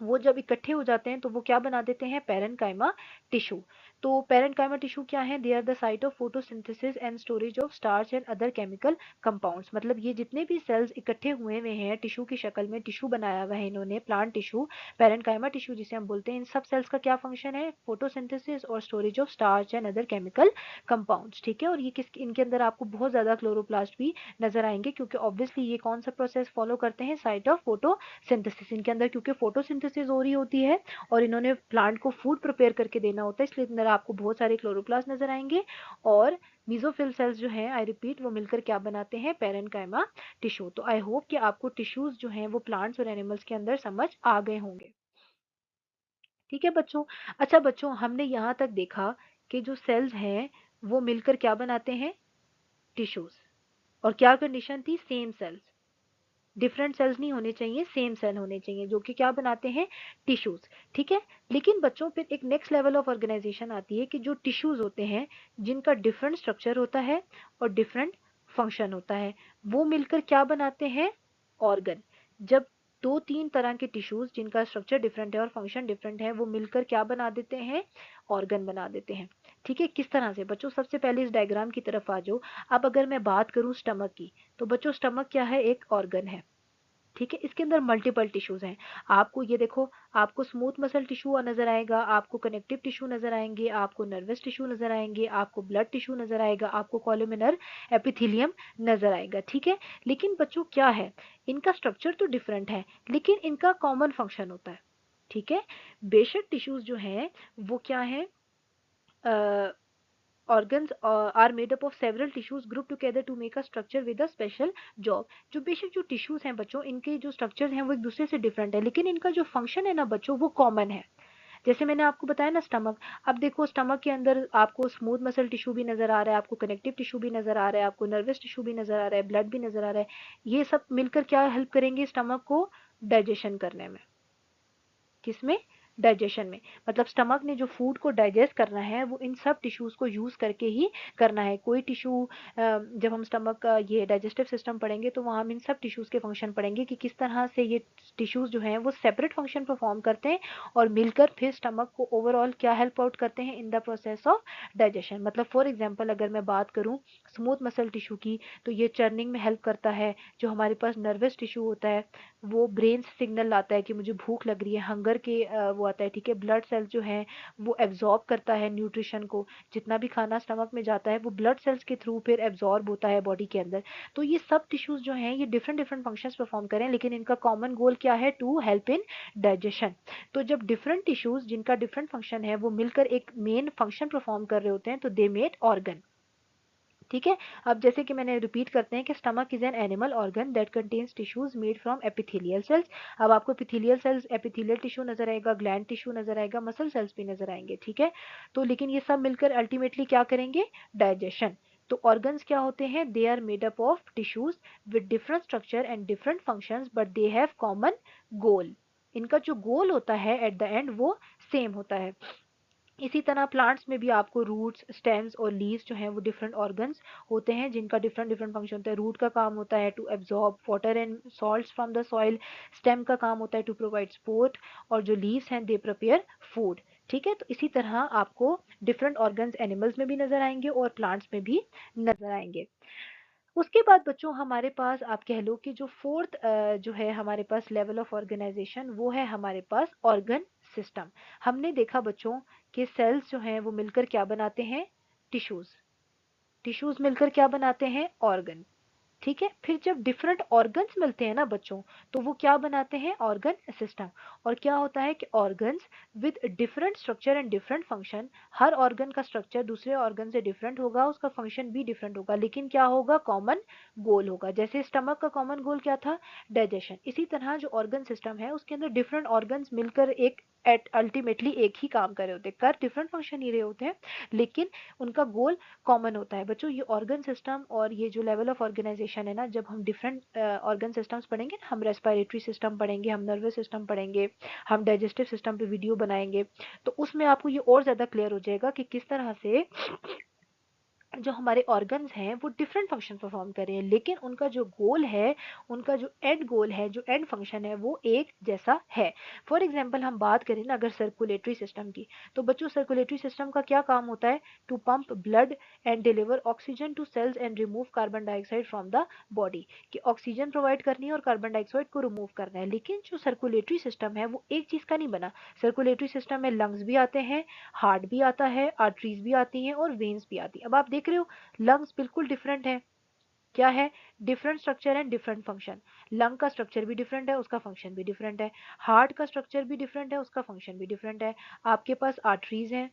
A: वो जब इकट्ठे हो जाते हैं तो वो क्या बना देते हैं, पेरेन्काइमा टिश्यू। तो पेरेन्काइमा टिश्यू क्या है, they are the site of photosynthesis and storage of starch and other chemical compounds. मतलब ये जितने भी सेल्स इकट्ठे हुए हुए हैं टिश्यू की शक्ल में, टिश्यू बनाया हुआ है इन्होंने, प्लांट टिश्यू, पेरेन्काइमा टिश्यू जिसे हम बोलते हैं, इन सब सेल्स का क्या फंक्शन है, फोटोसिंथेसिस और storage of starch and other chemical compounds, ठीक है। और ये किस, इनके अंदर आपको बहुत ज्यादा क्लोरोप्लास्ट भी नजर आएंगे, क्योंकि ऑब्वियसली ये कौन सा प्रोसेस फॉलो करते हैं, साइट ऑफ फोटोसिंथेसिस। इनके अंदर क्योंकि फोटोसिंथेसिस हो रही होती है और इन्होंने प्लांट को फूड प्रिपेयर करके देना होता है, इसलिए अंदर आपको बहुत सारे क्लोरोप्लास्ट नजर आएंगे। और मीजोफिल सेल्स जो हैं, आई रिपीट, वो मिलकर क्या बनाते हैं, पेरेन्काइमा टिश्यू। तो आई होप कि आपको टिश्यूज जो हैं वो प्लांट्स और एनिमल्स के अंदर समझ आ गए होंगे, ठीक है बच्चों। अच्छा बच्चों, हमने यहाँ तक देखा कि जो सेल्स हैं वो मिलकर क्या बनाते हैं, टिश्यूज। और क्या कंडीशन थी, सेम सेल्स, डिफरेंट सेल्स नहीं होने चाहिए, सेम सेल होने चाहिए, जो कि क्या बनाते हैं, टिश्यूज, ठीक है। लेकिन बच्चों फिर एक नेक्स्ट लेवल ऑफ ऑर्गेनाइजेशन आती है कि जो टिश्यूज होते हैं जिनका डिफरेंट स्ट्रक्चर होता है और डिफरेंट फंक्शन होता है, वो मिलकर क्या बनाते हैं, ऑर्गन। जब दो तीन तरह के टिश्यूज जिनका स्ट्रक्चर डिफरेंट है और फंक्शन डिफरेंट है वो मिलकर क्या बना देते हैं, ऑर्गन बना देते हैं, ठीक है। किस तरह से बच्चों, सबसे पहले इस डायग्राम की तरफ आ जाओ। अब अगर मैं बात करूं स्टमक की, तो बच्चों स्टमक क्या है, एक ऑर्गन है, ठीक है। इसके अंदर मल्टीपल टिश्यूज हैं। आपको ये देखो, आपको स्मूथ मसल टिश्यू नजर आएगा, आपको कनेक्टिव टिश्यू नजर आएंगे, आपको नर्वस टिश्यू नजर आएंगे, आपको ब्लड टिश्यू नजर आएगा, आपको कॉलुमिनर एपिथेलियम नजर आएगा, ठीक है। लेकिन बच्चों क्या है, इनका स्ट्रक्चर तो डिफरेंट है लेकिन इनका कॉमन फंक्शन होता है, ठीक है। बेशक टिश्यूज जो हैं वो क्या है, organs are made up of several tissues grouped together to make a structure with a special job। जो बेशक जो टिश्यूज हैं बच्चों, इनके जो स्ट्रक्चर हैं वो एक दूसरे से डिफरेंट है, लेकिन इनका जो फंक्शन है ना बच्चों वो कॉमन है। जैसे मैंने आपको बताया ना स्टमक, अब देखो स्टमक के अंदर आपको स्मूथ मसल टिश्यू भी नजर आ रहा है, आपको कनेक्टिव टिश्यू भी नजर आ रहा है, आपको नर्वस टिश्यू भी नजर आ रहा है, ब्लड भी नजर आ रहा है। ये सब मिलकर क्या हेल्प करेंगे स्टमक को डाइजेशन करने में, किसमें, डाइजेशन में। मतलब स्टमक ने जो फूड को डाइजेस्ट करना है वो इन सब टिश्यूज को यूज करके ही करना है। कोई टिश्यू, जब हम स्टमक का ये डाइजेस्टिव सिस्टम पढ़ेंगे तो वहां हम इन सब टिश्यूज के फंक्शन पढ़ेंगे कि किस तरह से ये टिश्यूज जो हैं वो सेपरेट फंक्शन परफॉर्म करते हैं और मिलकर फिर स्टमक को ओवरऑल क्या हेल्प आउट करते हैं in the process of digestion. मतलब फॉर एग्जाम्पल अगर मैं बात करूं स्मूथ मसल टिश्यू की, तो ये चर्निंग में हेल्प करता है। जो हमारे पास नर्वस टिश्यू होता है वो ब्रेन से सिग्नल लाता है कि मुझे भूख लग रही है, हंगर के वो आता है, ठीक है। ब्लड सेल्स जो है वो एब्जॉर्ब करता है न्यूट्रिशन को, जितना भी खाना स्टमक में जाता है वो ब्लड सेल्स के थ्रू फिर एब्जॉर्ब होता है बॉडी के अंदर। तो ये सब टिश्यूज जो हैं ये डिफरेंट डिफरेंट फंक्शंस परफॉर्म करें, लेकिन इनका कॉमन गोल क्या है, टू हेल्प इन डाइजेशन। तो जब डिफरेंट टिश्यूज जिनका डिफरेंट फंक्शन है वो मिलकर एक मेन फंक्शन परफॉर्म कर रहे होते हैं तो दे मेड ऑर्गन, ठीक है। अब जैसे कि मैंने रिपीट करते हैं कि stomach is an animal organ that contains tissues made from epithelial cells. अब आपको एपिथेलियल सेल्स, एपिथेलियल टिश्यू नजर आएगा, ग्लैंड टिश्यू नजर आएगा, मसल सेल्स भी नजर आएंगे, ठीक है। तो लेकिन ये सब मिलकर अल्टीमेटली क्या करेंगे, डाइजेशन। तो ऑर्गन्स क्या होते हैं, they are made up of tissues with different structure and different functions but they have common goal. इनका जो गोल होता है एट द एंड वो सेम होता है। इसी तरह प्लांट्स में भी आपको रूट्स, स्टेम्स और लीव्स जो हैं वो डिफरेंट ऑर्गन्स होते हैं जिनका डिफरेंट डिफरेंट फंक्शन होता है। रूट का काम होता है to absorb water and salts from the soil, stem का काम होता है टू प्रोवाइड सपोर्ट, और जो लीव्स हैं दे प्रिपेयर फूड। ठीक है, तो इसी तरह आपको डिफरेंट ऑर्गन्स एनिमल्स में भी नजर आएंगे और प्लांट्स में भी नजर आएंगे। उसके बाद बच्चों हमारे पास आप कह लो कि जो फोर्थ जो है हमारे पास लेवल ऑफ ऑर्गेनाइजेशन, वो है हमारे पास ऑर्गन सिस्टम। हमने देखा बच्चों कि सेल्स जो हैं वो मिलकर क्या बनाते हैं, टिश्यूज। टिश्यूज मिलकर क्या बनाते हैं, ऑर्गन। ठीक है, फिर जब डिफरेंट ऑर्गन्स मिलते हैं ना बच्चों, तो वो क्या बनाते हैं, ऑर्गन सिस्टम। और क्या होता है कि organs with different structure and different function, her organ का स्ट्रक्चर दूसरे ऑर्गन से डिफरेंट होगा, उसका फंक्शन भी डिफरेंट होगा, लेकिन क्या होगा, कॉमन गोल होगा। जैसे स्टमक का कॉमन गोल क्या था, डाइजेशन। इसी तरह जो ऑर्गन सिस्टम है उसके अंदर डिफरेंट ऑर्गन्स मिलकर एक एट अल्टीमेटली एक ही काम कर रहे होते हैं, कर डिफरेंट फंक्शन ही रहे होते हैं, लेकिन उनका गोल कॉमन होता है। बच्चों ये ऑर्गन सिस्टम और ये जो लेवल ऑफ ऑर्गेनाइजेशन है ना, जब हम डिफरेंट ऑर्गन सिस्टम्स पढ़ेंगे ना, हम रेस्पिरेटरी सिस्टम पढ़ेंगे, हम नर्वस सिस्टम पढ़ेंगे, हम डाइजेस्टिव सिस्टम पे वीडियो बनाएंगे, तो उसमें आपको ये और ज्यादा क्लियर हो जाएगा कि किस तरह से जो हमारे ऑर्गन्स हैं वो डिफरेंट फंक्शन परफॉर्म कर रहे हैं, लेकिन उनका जो गोल है, उनका जो एंड गोल है, जो एंड फंक्शन है, वो एक जैसा है। फॉर एग्जांपल हम बात करें ना अगर सर्कुलेटरी सिस्टम की, तो बच्चों सर्कुलेटरी सिस्टम का क्या काम होता है, to pump blood and deliver oxygen to cells and remove carbon dioxide from the body. कि ऑक्सीजन प्रोवाइड करनी है और कार्बन डाइऑक्साइड को रिमूव करना है। लेकिन जो सर्कुलेटरी सिस्टम है वो एक चीज का नहीं बना। सर्कुलेटरी सिस्टम में लंग्स भी आते हैं, हार्ट भी आता है, आर्टरीज भी आती हैं और वेन्स भी आती है। अब आप देख रहे हो लंग्स बिल्कुल डिफरेंट है, क्या है, different structure and different function. Lung का स्ट्रक्चर भी डिफरेंट है, उसका फंक्शन भी डिफरेंट है। हार्ट का स्ट्रक्चर भी डिफरेंट है, उसका फंक्शन भी डिफरेंट है। आपके पास आर्टरीज हैं,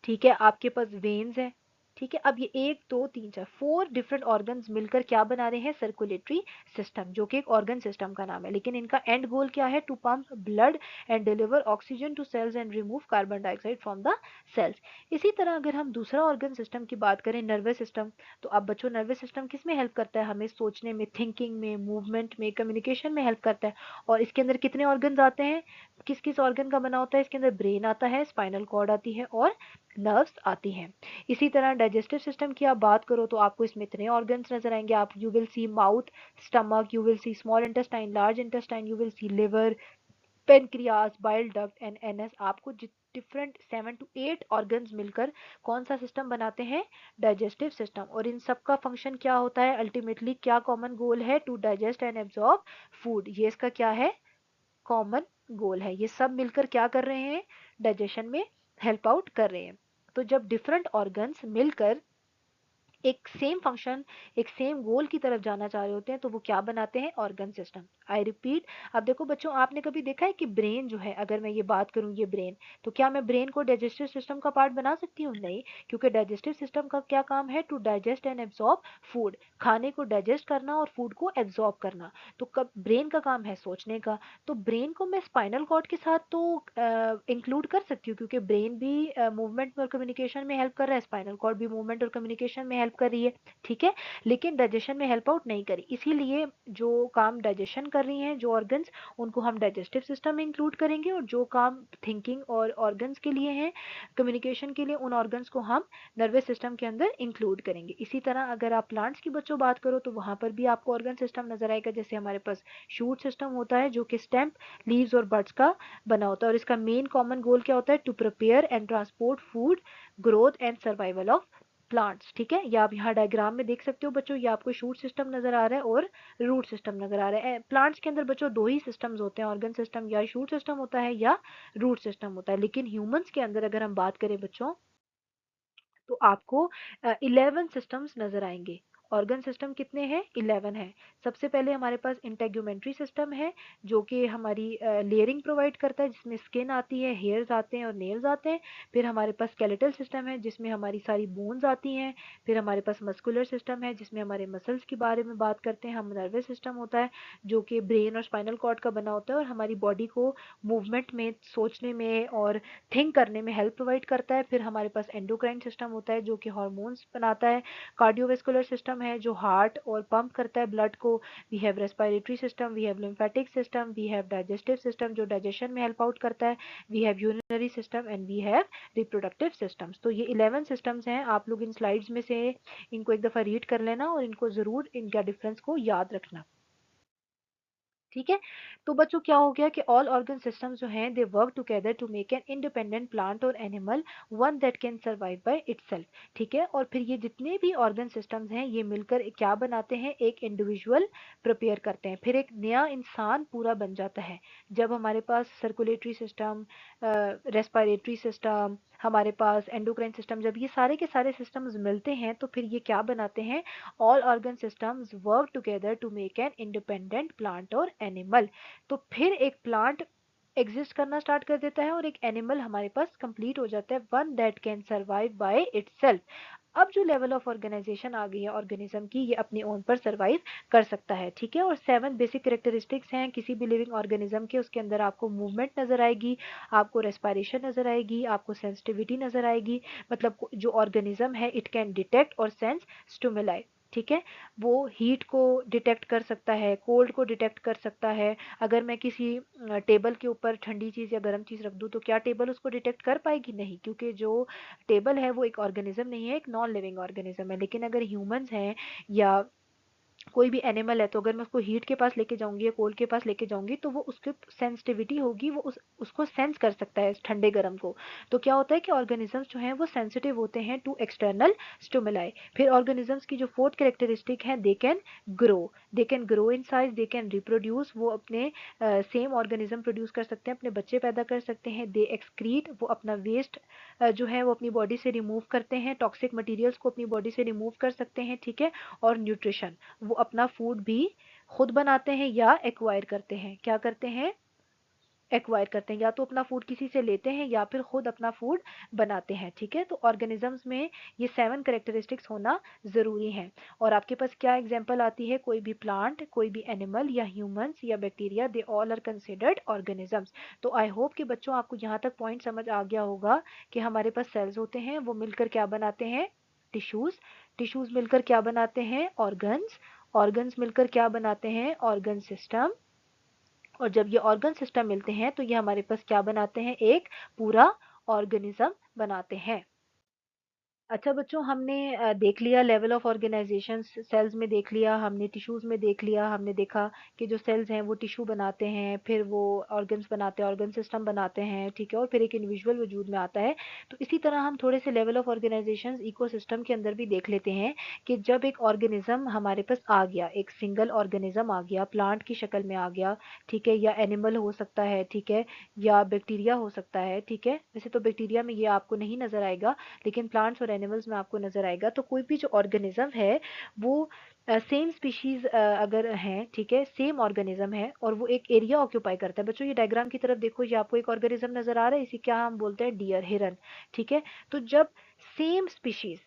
A: ठीक है, आपके पास वेन्स है। ठीक है, अब ये एक दो तीन चार फोर डिफरेंट ऑर्गन्स मिलकर क्या बना रहे हैं, सर्कुलेटरी सिस्टम, जो कि एक ऑर्गन सिस्टम का नाम है। लेकिन इनका एंड गोल क्या है, to pump blood and deliver oxygen to cells and remove carbon dioxide from the cells. इसी तरह अगर हम दूसरा ऑर्गन सिस्टम की बात करें, नर्वस सिस्टम, तो अब बच्चों नर्वस सिस्टम किस में हेल्प करता है, हमें सोचने में, थिंकिंग में, मूवमेंट में, कम्युनिकेशन में हेल्प करता है। और इसके अंदर कितने ऑर्गन आते हैं, किस किस ऑर्गन का बना होता है, इसके अंदर ब्रेन आता है, स्पाइनल कॉर्ड आती है और नर्व्स आती हैं। इसी तरह डाइजेस्टिव सिस्टम की आप बात करो तो आपको इसमें इतने ऑर्गन्स नजर आएंगे, आप you will sea mouth, stomach, you will C small intestine, large intestine, you will see liver, pancreas, bile duct and NS. आपको डिफरेंट 7 to 8 ऑर्गन्स मिलकर कौन सा सिस्टम बनाते हैं, डाइजेस्टिव सिस्टम। और इन सब का फंक्शन क्या होता है, अल्टीमेटली क्या कॉमन गोल है, to digest and absorb food. ये इसका क्या है, कॉमन गोल है। ये सब मिलकर क्या कर रहे हैं, डाइजेशन में हेल्प आउट कर रहे हैं। तो जब डिफरेंट ऑर्गन्स मिलकर एक सेम फंक्शन, एक सेम गोल की तरफ जाना चाह रहे होते हैं, तो वो क्या बनाते हैं, ऑर्गन सिस्टम। आई रिपीट, अब देखो बच्चों, आपने कभी देखा है कि ब्रेन जो है, अगर मैं ये बात करूं ये ब्रेन, तो क्या मैं ब्रेन को डाइजेस्टिव सिस्टम का पार्ट बना सकती हूँ, नहीं। क्योंकि डाइजेस्टिव सिस्टम का क्या काम है, to digest and absorb food, खाने को डाइजेस्ट करना और फूड को एब्सॉर्ब करना। तो कब ब्रेन का काम है सोचने का, तो ब्रेन को मैं स्पाइनल कॉर्ड के साथ तो इंक्लूड कर सकती हूँ, क्योंकि ब्रेन भी मूवमेंट और कम्युनिकेशन में हेल्प कर रहा है, स्पाइनल कॉर्ड भी मूवमेंट और कम्युनिकेशन में हेल्प कर रही है। ठीक है, लेकिन डाइजेशन में हेल्प आउट नहीं करी, इसीलिए जो काम डाइजेशन कर रही हैं जो ऑर्गन्स, उनको हम डाइजेस्टिव सिस्टम में इंक्लूड करेंगे, और जो काम थिंकिंग और ऑर्गन्स के लिए हैं, कम्युनिकेशन के लिए, उन ऑर्गन्स को हम नर्वस सिस्टम के अंदर इंक्लूड करेंगे। इसी तरह अगर आप प्लांट्स की बच्चों बात करो तो वहां पर भी आपको ऑर्गन सिस्टम नजर आएगा। जैसे हमारे पास शूट सिस्टम होता है जो कि स्टेम, लीव्स और बड्स का बना होता है, और इसका मेन कॉमन गोल क्या होता है, to prepare and transport food, growth and survival of plants. ठीक है, ये आप यहाँ डायग्राम में देख सकते हो बच्चों, ये आपको शूट सिस्टम नजर आ रहा है और रूट सिस्टम नजर आ रहा है। प्लांट्स के अंदर बच्चों दो ही सिस्टम्स होते हैं, ऑर्गन सिस्टम या शूट सिस्टम होता है या रूट सिस्टम होता है। लेकिन ह्यूमंस के अंदर अगर हम बात करें बच्चों, तो आपको 11 सिस्टम्स नजर आएंगे। ऑर्गन सिस्टम कितने हैं, 11 है। सबसे पहले हमारे पास इंटेग्यूमेंट्री सिस्टम है, जो कि हमारी लेयरिंग प्रोवाइड करता है, जिसमें स्किन आती है, हेयर्स आते हैं और नेल्स आते हैं। फिर हमारे पास स्केलेटल सिस्टम है, जिसमें हमारी सारी बोन्स आती हैं। फिर हमारे पास मस्कुलर सिस्टम है, जिसमें हमारे मसल्स के बारे में बात करते हैं। हम नर्वस सिस्टम होता है, जो कि ब्रेन और स्पाइनल कॉर्ड का बना होता है और हमारी बॉडी को मूवमेंट में, सोचने में और थिंक करने में हेल्प प्रोवाइड करता है। फिर हमारे पास एंडोक्राइन सिस्टम होता है, जो कि हार्मोन्स बनाता है। कार्डियोवेस्कुलर सिस्टम है जो हार्ट और पंप करता है ब्लड को, we have respiratory system, we have lymphatic system, we have digestive system जो डाइजेशन में हेल्प आउट करता है, we have urinary system and we have reproductive systems. तो ये 11 सिस्टम्स हैं, आप लोग इन स्लाइड्स में से इनको एक दफा रीड कर लेना और इनको जरूर इनका डिफरेंस को याद रखना। ठीक है, तो बच्चों क्या हो गया कि ऑल ऑर्गन सिस्टम्स जो हैं they work together to make an independent plant और animal, one that can survive by itself. ठीक है, और फिर ये जितने भी ऑर्गन सिस्टम्स हैं ये मिलकर क्या बनाते हैं, एक इंडिविजुअल प्रिपेयर करते हैं, फिर एक नया इंसान पूरा बन जाता है। जब हमारे पास सर्कुलेटरी सिस्टम, रेस्पिरेटरी सिस्टम, हमारे पास एंडोक्राइन सिस्टम, जब ये सारे के सारे सिस्टम्स मिलते हैं तो फिर ये क्या बनाते हैं, all organ systems work together to make an independent plant और एनिमल। तो फिर एक प्लांट एग्जिस्ट करना स्टार्ट कर देता है और एक एनिमल हमारे पास कंप्लीट हो जाता है, one that can survive by itself. अब जो लेवल ऑफ ऑर्गेनाइजेशन आ गई है ऑर्गेनिज्म की, ये अपने ओन पर सर्वाइव कर सकता है। ठीक है, और 7 बेसिक कैरेक्टरिस्टिक्स हैं किसी भी लिविंग ऑर्गेनिज्म के। उसके अंदर आपको मूवमेंट नजर आएगी, आपको रेस्पिरेशन नजर आएगी, आपको सेंसिटिविटी नजर आएगी, मतलब जो ऑर्गेनिज्म है इट कैन डिटेक्ट और सेंस स्टिमुलाई। ठीक है, वो हीट को डिटेक्ट कर सकता है, कोल्ड को डिटेक्ट कर सकता है। अगर मैं किसी टेबल के ऊपर ठंडी चीज़ या गर्म चीज़ रख दूं तो क्या टेबल उसको डिटेक्ट कर पाएगी? नहीं, क्योंकि जो टेबल है वो एक ऑर्गेनिज्म नहीं है, एक नॉन लिविंग ऑर्गेनिज्म है। लेकिन अगर ह्यूमंस हैं या कोई भी एनिमल है तो अगर मैं उसको हीट के पास लेके जाऊंगी या कोल्ड के पास लेके जाऊंगी तो वो उसकी सेंसिटिविटी होगी, वो उसको सेंस कर सकता है ठंडे गर्म को। तो क्या होता है कि ऑर्गेनिजम्स जो हैं वो सेंसिटिव होते हैं टू एक्सटर्नल स्टिमुलाई। फिर ऑर्गेनिजम्स की जो फोर्थ कैरेक्टरिस्टिक है, they can grow in size, they can reproduce, वो अपने सेम ऑर्गेनिज्म प्रोड्यूस कर सकते हैं, अपने बच्चे पैदा कर सकते हैं। दे एक्सक्रीट, वो अपना वेस्ट जो है वो अपनी बॉडी से रिमूव करते हैं, टॉक्सिक मटेरियल्स को अपनी बॉडी से रिमूव कर सकते हैं। ठीक है, और न्यूट्रिशन, वो अपना फूड भी खुद बनाते हैं या एक्वायर करते हैं। क्या करते हैं? एक्वायर करते हैं, या तो अपना फूड किसी से लेते हैं या फिर खुद अपना फूड बनाते हैं। ठीक है, तो ऑर्गेनिजम्स में ये 7 कैरेक्टरिस्टिक्स होना जरूरी है। और आपके पास क्या एग्जांपल आती है, कोई भी प्लांट, कोई भी एनिमल या ह्यूमंस या bacteria, they all are considered organisms. तो आई होप कि बच्चों आपको यहाँ तक पॉइंट समझ आ गया होगा कि हमारे पास सेल्स होते हैं, वो मिलकर क्या बनाते हैं, टिश्यूज, टिश्यूज मिलकर क्या बनाते हैं, ऑर्गन्स, ऑर्गन्स मिलकर क्या बनाते हैं, ऑर्गन सिस्टम, और जब ये ऑर्गन सिस्टम मिलते हैं तो ये हमारे पास क्या बनाते हैं, एक पूरा ऑर्गेनिज्म बनाते हैं। अच्छा बच्चों, हमने देख लिया लेवल ऑफ ऑर्गेनाइजेशन, सेल्स में देख लिया हमने, टिश्यूज में देख लिया हमने, देखा कि जो सेल्स हैं वो टिश्यू बनाते हैं, फिर वो ऑर्गन्स बनाते हैं, ऑर्गन सिस्टम बनाते हैं। ठीक है, और फिर एक इंडिविजुअल वजूद में आता है। तो इसी तरह हम थोड़े से लेवल ऑफ ऑर्गेनाइजेशन इकोसिस्टम के अंदर भी देख लेते हैं कि जब एक ऑर्गेनिज्म हमारे पास आ गया, एक सिंगल ऑर्गेनिज्म आ गया, प्लांट की शक्ल में आ गया, ठीक है, या एनिमल हो सकता है, ठीक है, या बैक्टीरिया हो सकता है। ठीक है, वैसे तो बैक्टीरिया में ये आपको नहीं नजर आएगा, लेकिन प्लांट्स और एनिमल्स में आपको नजर आएगा। तो कोई भी जो ऑर्गेनिज्म है वो सेम स्पीशीज अगर हैं, ठीक है, सेम ऑर्गेनिज्म है और वो एक एरिया ऑक्यूपाई करता है। बच्चों ये डायग्राम की तरफ देखो, ये आपको एक ऑर्गेनिज्म नजर आ रहा है, इसी क्या हम बोलते हैं, डियर, हिरन। ठीक है, तो जब सेम स्पीशीज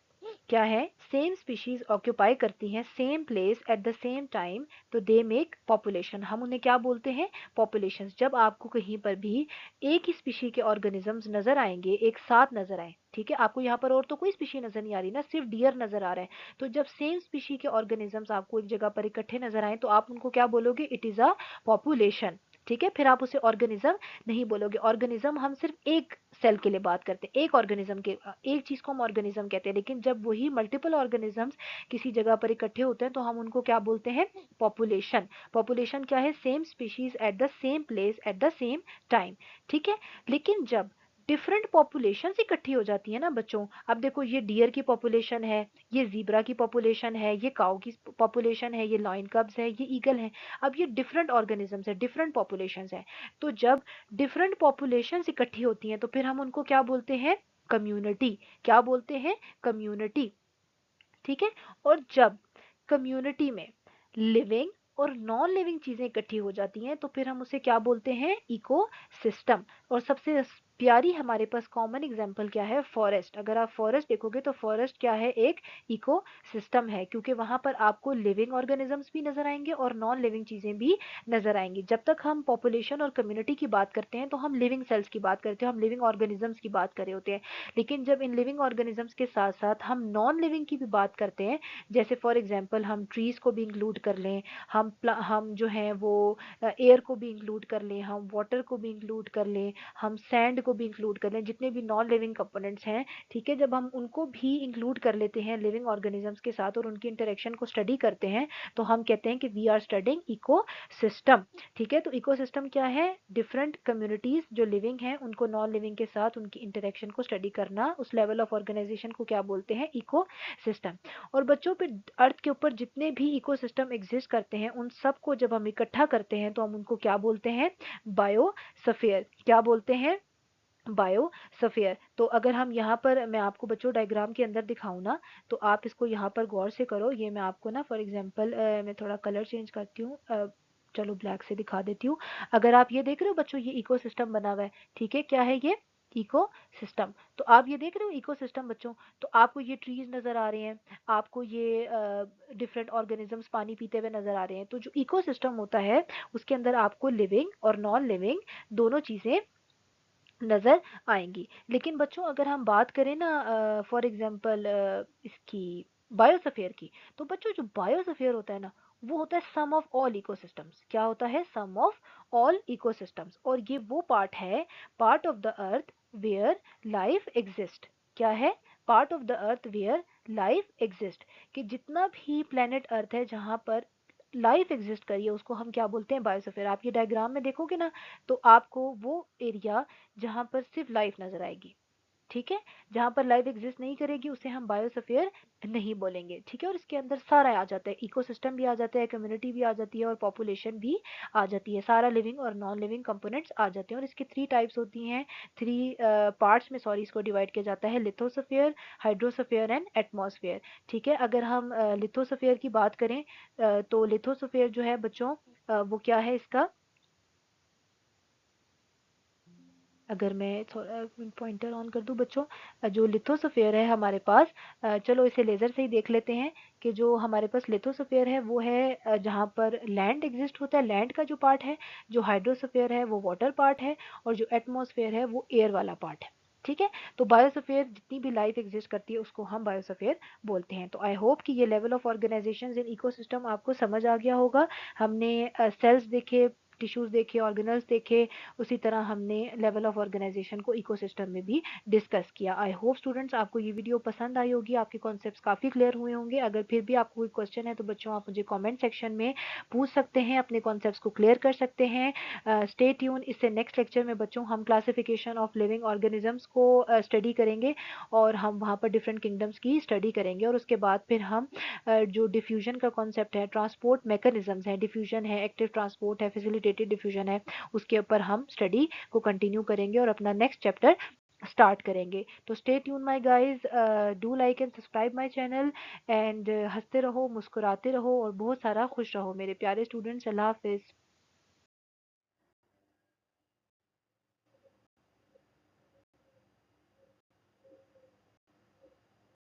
A: क्या है, सेम स्पीशीज ऑक्यूपाई करती हैं same place at the same time, तो दे मेक पॉपुलेशन, हम उन्हें क्या बोलते हैं, पॉपुलेशन। जब आपको कहीं पर भी एक ही स्पीशी के ऑर्गेनिजम्स नजर आएंगे, एक साथ नजर आए, ठीक है, आपको यहाँ पर और तो कोई स्पीशी नजर नहीं आ रही ना, सिर्फ डियर नजर आ रहा है, तो जब सेम स्पीशी के ऑर्गेनिजम्स आपको एक जगह पर इकट्ठे नजर आए तो आप उनको क्या बोलोगे, इट इज अ पॉपुलेशन। ठीक है, फिर आप उसे ऑर्गेनिज्म नहीं बोलोगे। ऑर्गेनिज्म हम सिर्फ एक सेल के लिए बात करते हैं, एक ऑर्गेनिज्म के, एक चीज को हम ऑर्गेनिज्म कहते हैं, लेकिन जब वही मल्टीपल ऑर्गेनिजम्स किसी जगह पर इकट्ठे होते हैं तो हम उनको क्या बोलते हैं, पॉपुलेशन। पॉपुलेशन क्या है, same species at the same place at the same time. ठीक है, लेकिन जब डिफरेंट पॉपुलेशन इकट्ठी हो जाती है ना बच्चों, अब देखो ये डियर की पॉपुलेशन है, ये जीब्रा की पॉपुलेशन है, ये काऊ की पॉपुलेशन है, ये लॉइन कब्स है, ये ईगल है। अब ये डिफरेंट ऑर्गेनिजम्स है, डिफरेंट पॉपुलेशंस है। तो जब डिफरेंट पॉपुलेशंस इकट्ठी होती हैं तो फिर हम उनको क्या बोलते हैं, कम्युनिटी। क्या बोलते हैं, कम्युनिटी। ठीक है, और जब कम्युनिटी में लिविंग और नॉन लिविंग चीजें इकट्ठी हो जाती हैं तो फिर हम उसे क्या बोलते हैं, इको सिस्टम। और सबसे प्यारी हमारे पास कॉमन एग्जांपल क्या है, फॉरेस्ट। अगर आप फॉरेस्ट देखोगे तो फॉरेस्ट क्या है, एक इको सिस्टम है, क्योंकि वहां पर आपको लिविंग ऑर्गेनिजम्स भी नजर आएंगे और नॉन लिविंग चीजें भी नजर आएंगी। जब तक हम पॉपुलेशन और कम्युनिटी की बात करते हैं तो हम लिविंग सेल्स की बात करते हैं, हम लिविंग ऑर्गेनिजम्स की बात कर रहे होते हैं। लेकिन जब इन लिविंग ऑर्गेनिजम्स के साथ साथ हम नॉन लिविंग की भी बात करते हैं, जैसे फॉर एग्जाम्पल हम ट्रीज को भी इंक्लूड कर लें, हम जो है वो एयर को भी इंक्लूड कर लें, हम वाटर को भी इंक्लूड कर लें, हम सैंड को भी इंक्लूड कर लें, जितने भी नॉन लिविंग कंपोनेंट्स हैं, ठीक है, जब हम उनको भी इंक्लूड कर लेते हैं लिविंग ऑर्गेनिजम्स के साथ और उनकी इंटरेक्शन को स्टडी करते हैं, तो हम कहते हैं कि we are studying ecosystem. ठीक है, तो इको सिस्टम क्या है, डिफरेंट कम्युनिटीज जो लिविंग है उनको नॉन लिविंग के साथ उनकी इंटरेक्शन को स्टडी करना, उस लेवल ऑफ ऑर्गेनाइजेशन को क्या बोलते हैं, इको सिस्टम। और बच्चों पे अर्थ के ऊपर जितने भी इकोसिस्टम एग्जिस्ट करते हैं उन सबको जब हम इकट्ठा करते हैं तो हम उनको क्या बोलते हैं, बायोस्फीयर। क्या बोलते हैं, बायोस्फीयर। तो अगर हम यहाँ पर, मैं आपको बच्चों डायग्राम के अंदर दिखाऊं ना, तो आप इसको यहाँ पर गौर से करो। ये मैं आपको ना फॉर एग्जांपल मैं थोड़ा कलर चेंज करती हूँ, चलो ब्लैक से दिखा देती हूँ। अगर आप ये देख रहे हो बच्चों, ये इकोसिस्टम बना हुआ है, ठीक है, क्या है ये, इको सिस्टम। तो आप ये देख रहे हो इको सिस्टम बच्चों, तो आपको ये ट्रीज नजर आ रहे हैं, आपको ये डिफरेंट ऑर्गेनिजम्स पानी पीते हुए नजर आ रहे हैं। तो जो इको सिस्टम होता है उसके अंदर आपको लिविंग और नॉन लिविंग दोनों चीजें नजर आएंगी। लेकिन बच्चों अगर हम बात करें ना फॉर एग्जांपल इसकी बायोस्फीयर की, तो बच्चों जो बायोस्फीयर होता है ना, वो होता है सम ऑफ ऑल इकोसिस्टम्स। क्या होता है, सम ऑफ ऑल इकोसिस्टम्स। और ये वो पार्ट है, part of the earth where life exist. क्या है, part of the earth where life exist, कि जितना भी प्लेनेट अर्थ है जहां पर लाइफ एग्जिस्ट करी है उसको हम क्या बोलते हैं, बायोस्फीयर। आप ये डायग्राम में देखोगे ना, तो आपको वो एरिया जहां पर सिर्फ लाइफ नजर आएगी, ठीक है, जहां पर लाइफ एग्जिस्ट नहीं करेगी उसे हम बायोस्फीयर नहीं बोलेंगे। ठीक है, और इसके अंदर सारा आ जाता है, इकोसिस्टम भी आ जाता है, कम्युनिटी भी आ जाती है और पॉपुलेशन भी आ जाती है, सारा लिविंग और नॉन लिविंग कंपोनेंट्स आ जाते हैं। और इसकी थ्री टाइप्स होती हैं, थ्री पार्ट्स में सॉरी इसको डिवाइड किया जाता है, लिथोस्फीयर, हाइड्रोस्फीयर एंड एटमॉस्फेयर। ठीक है, अगर हम लिथोस्फीयर की बात करें तो लिथोस्फीयर जो है बच्चों वो क्या है इसका, अगर मैं थोड़ा पॉइंटर ऑन कर दूं बच्चों, जो लिथोस्फीयर है हमारे पास, चलो इसे लेजर से ही देख लेते हैं कि जो हमारे पास लिथोस्फीयर है वो है जहाँ पर लैंड एग्जिस्ट होता है, लैंड का जो पार्ट है, जो हाइड्रोस्फीयर है वो वाटर पार्ट है, और जो एटमॉस्फेयर है वो एयर वाला पार्ट है। ठीक है, तो बायोस्फीयर जितनी भी लाइफ एग्जिस्ट करती है उसको हम बायोस्फीयर बोलते हैं। तो आई होप कि ये level of organisation in ecosystem आपको समझ आ गया होगा। हमने सेल्स देखे, टिश्यूज देखे, ऑर्गेनल्स देखे, उसी तरह हमने लेवल ऑफ ऑर्गेनाइजेशन को इकोसिस्टम में भी डिस्कस किया। आई होप स्टूडेंट्स आपको ये वीडियो पसंद आई होगी, आपके कॉन्सेप्ट्स काफ़ी क्लियर हुए होंगे। अगर फिर भी आपको कोई क्वेश्चन है तो बच्चों आप मुझे कमेंट सेक्शन में पूछ सकते हैं, अपने कॉन्सेप्ट्स को क्लियर कर सकते हैं। स्टे ट्यून, इससे नेक्स्ट लेक्चर में बच्चों हम क्लासिफिकेशन ऑफ लिविंग ऑर्गेनिजम्स को स्टडी करेंगे और हम वहाँ पर डिफरेंट किंगडम्स की स्टडी करेंगे। और उसके बाद फिर हम जो डिफ्यूजन का कॉन्सेप्ट है, ट्रांसपोर्ट मैकेनिज्म्स है, डिफ्यूजन है, एक्टिव ट्रांसपोर्ट है, फैसिलिटेटेड डिफ्यूजन है, उसके ऊपर हम स्टडी को कंटिन्यू करेंगे और अपना नेक्स्ट चैप्टर स्टार्ट करेंगे। तो stay tune my guys, do like and subscribe my channel and हंसते रहो, मुस्कुराते रहो और बहुत सारा खुश रहो मेरे प्यारे स्टूडेंट्स। अल्लाह हाफिज।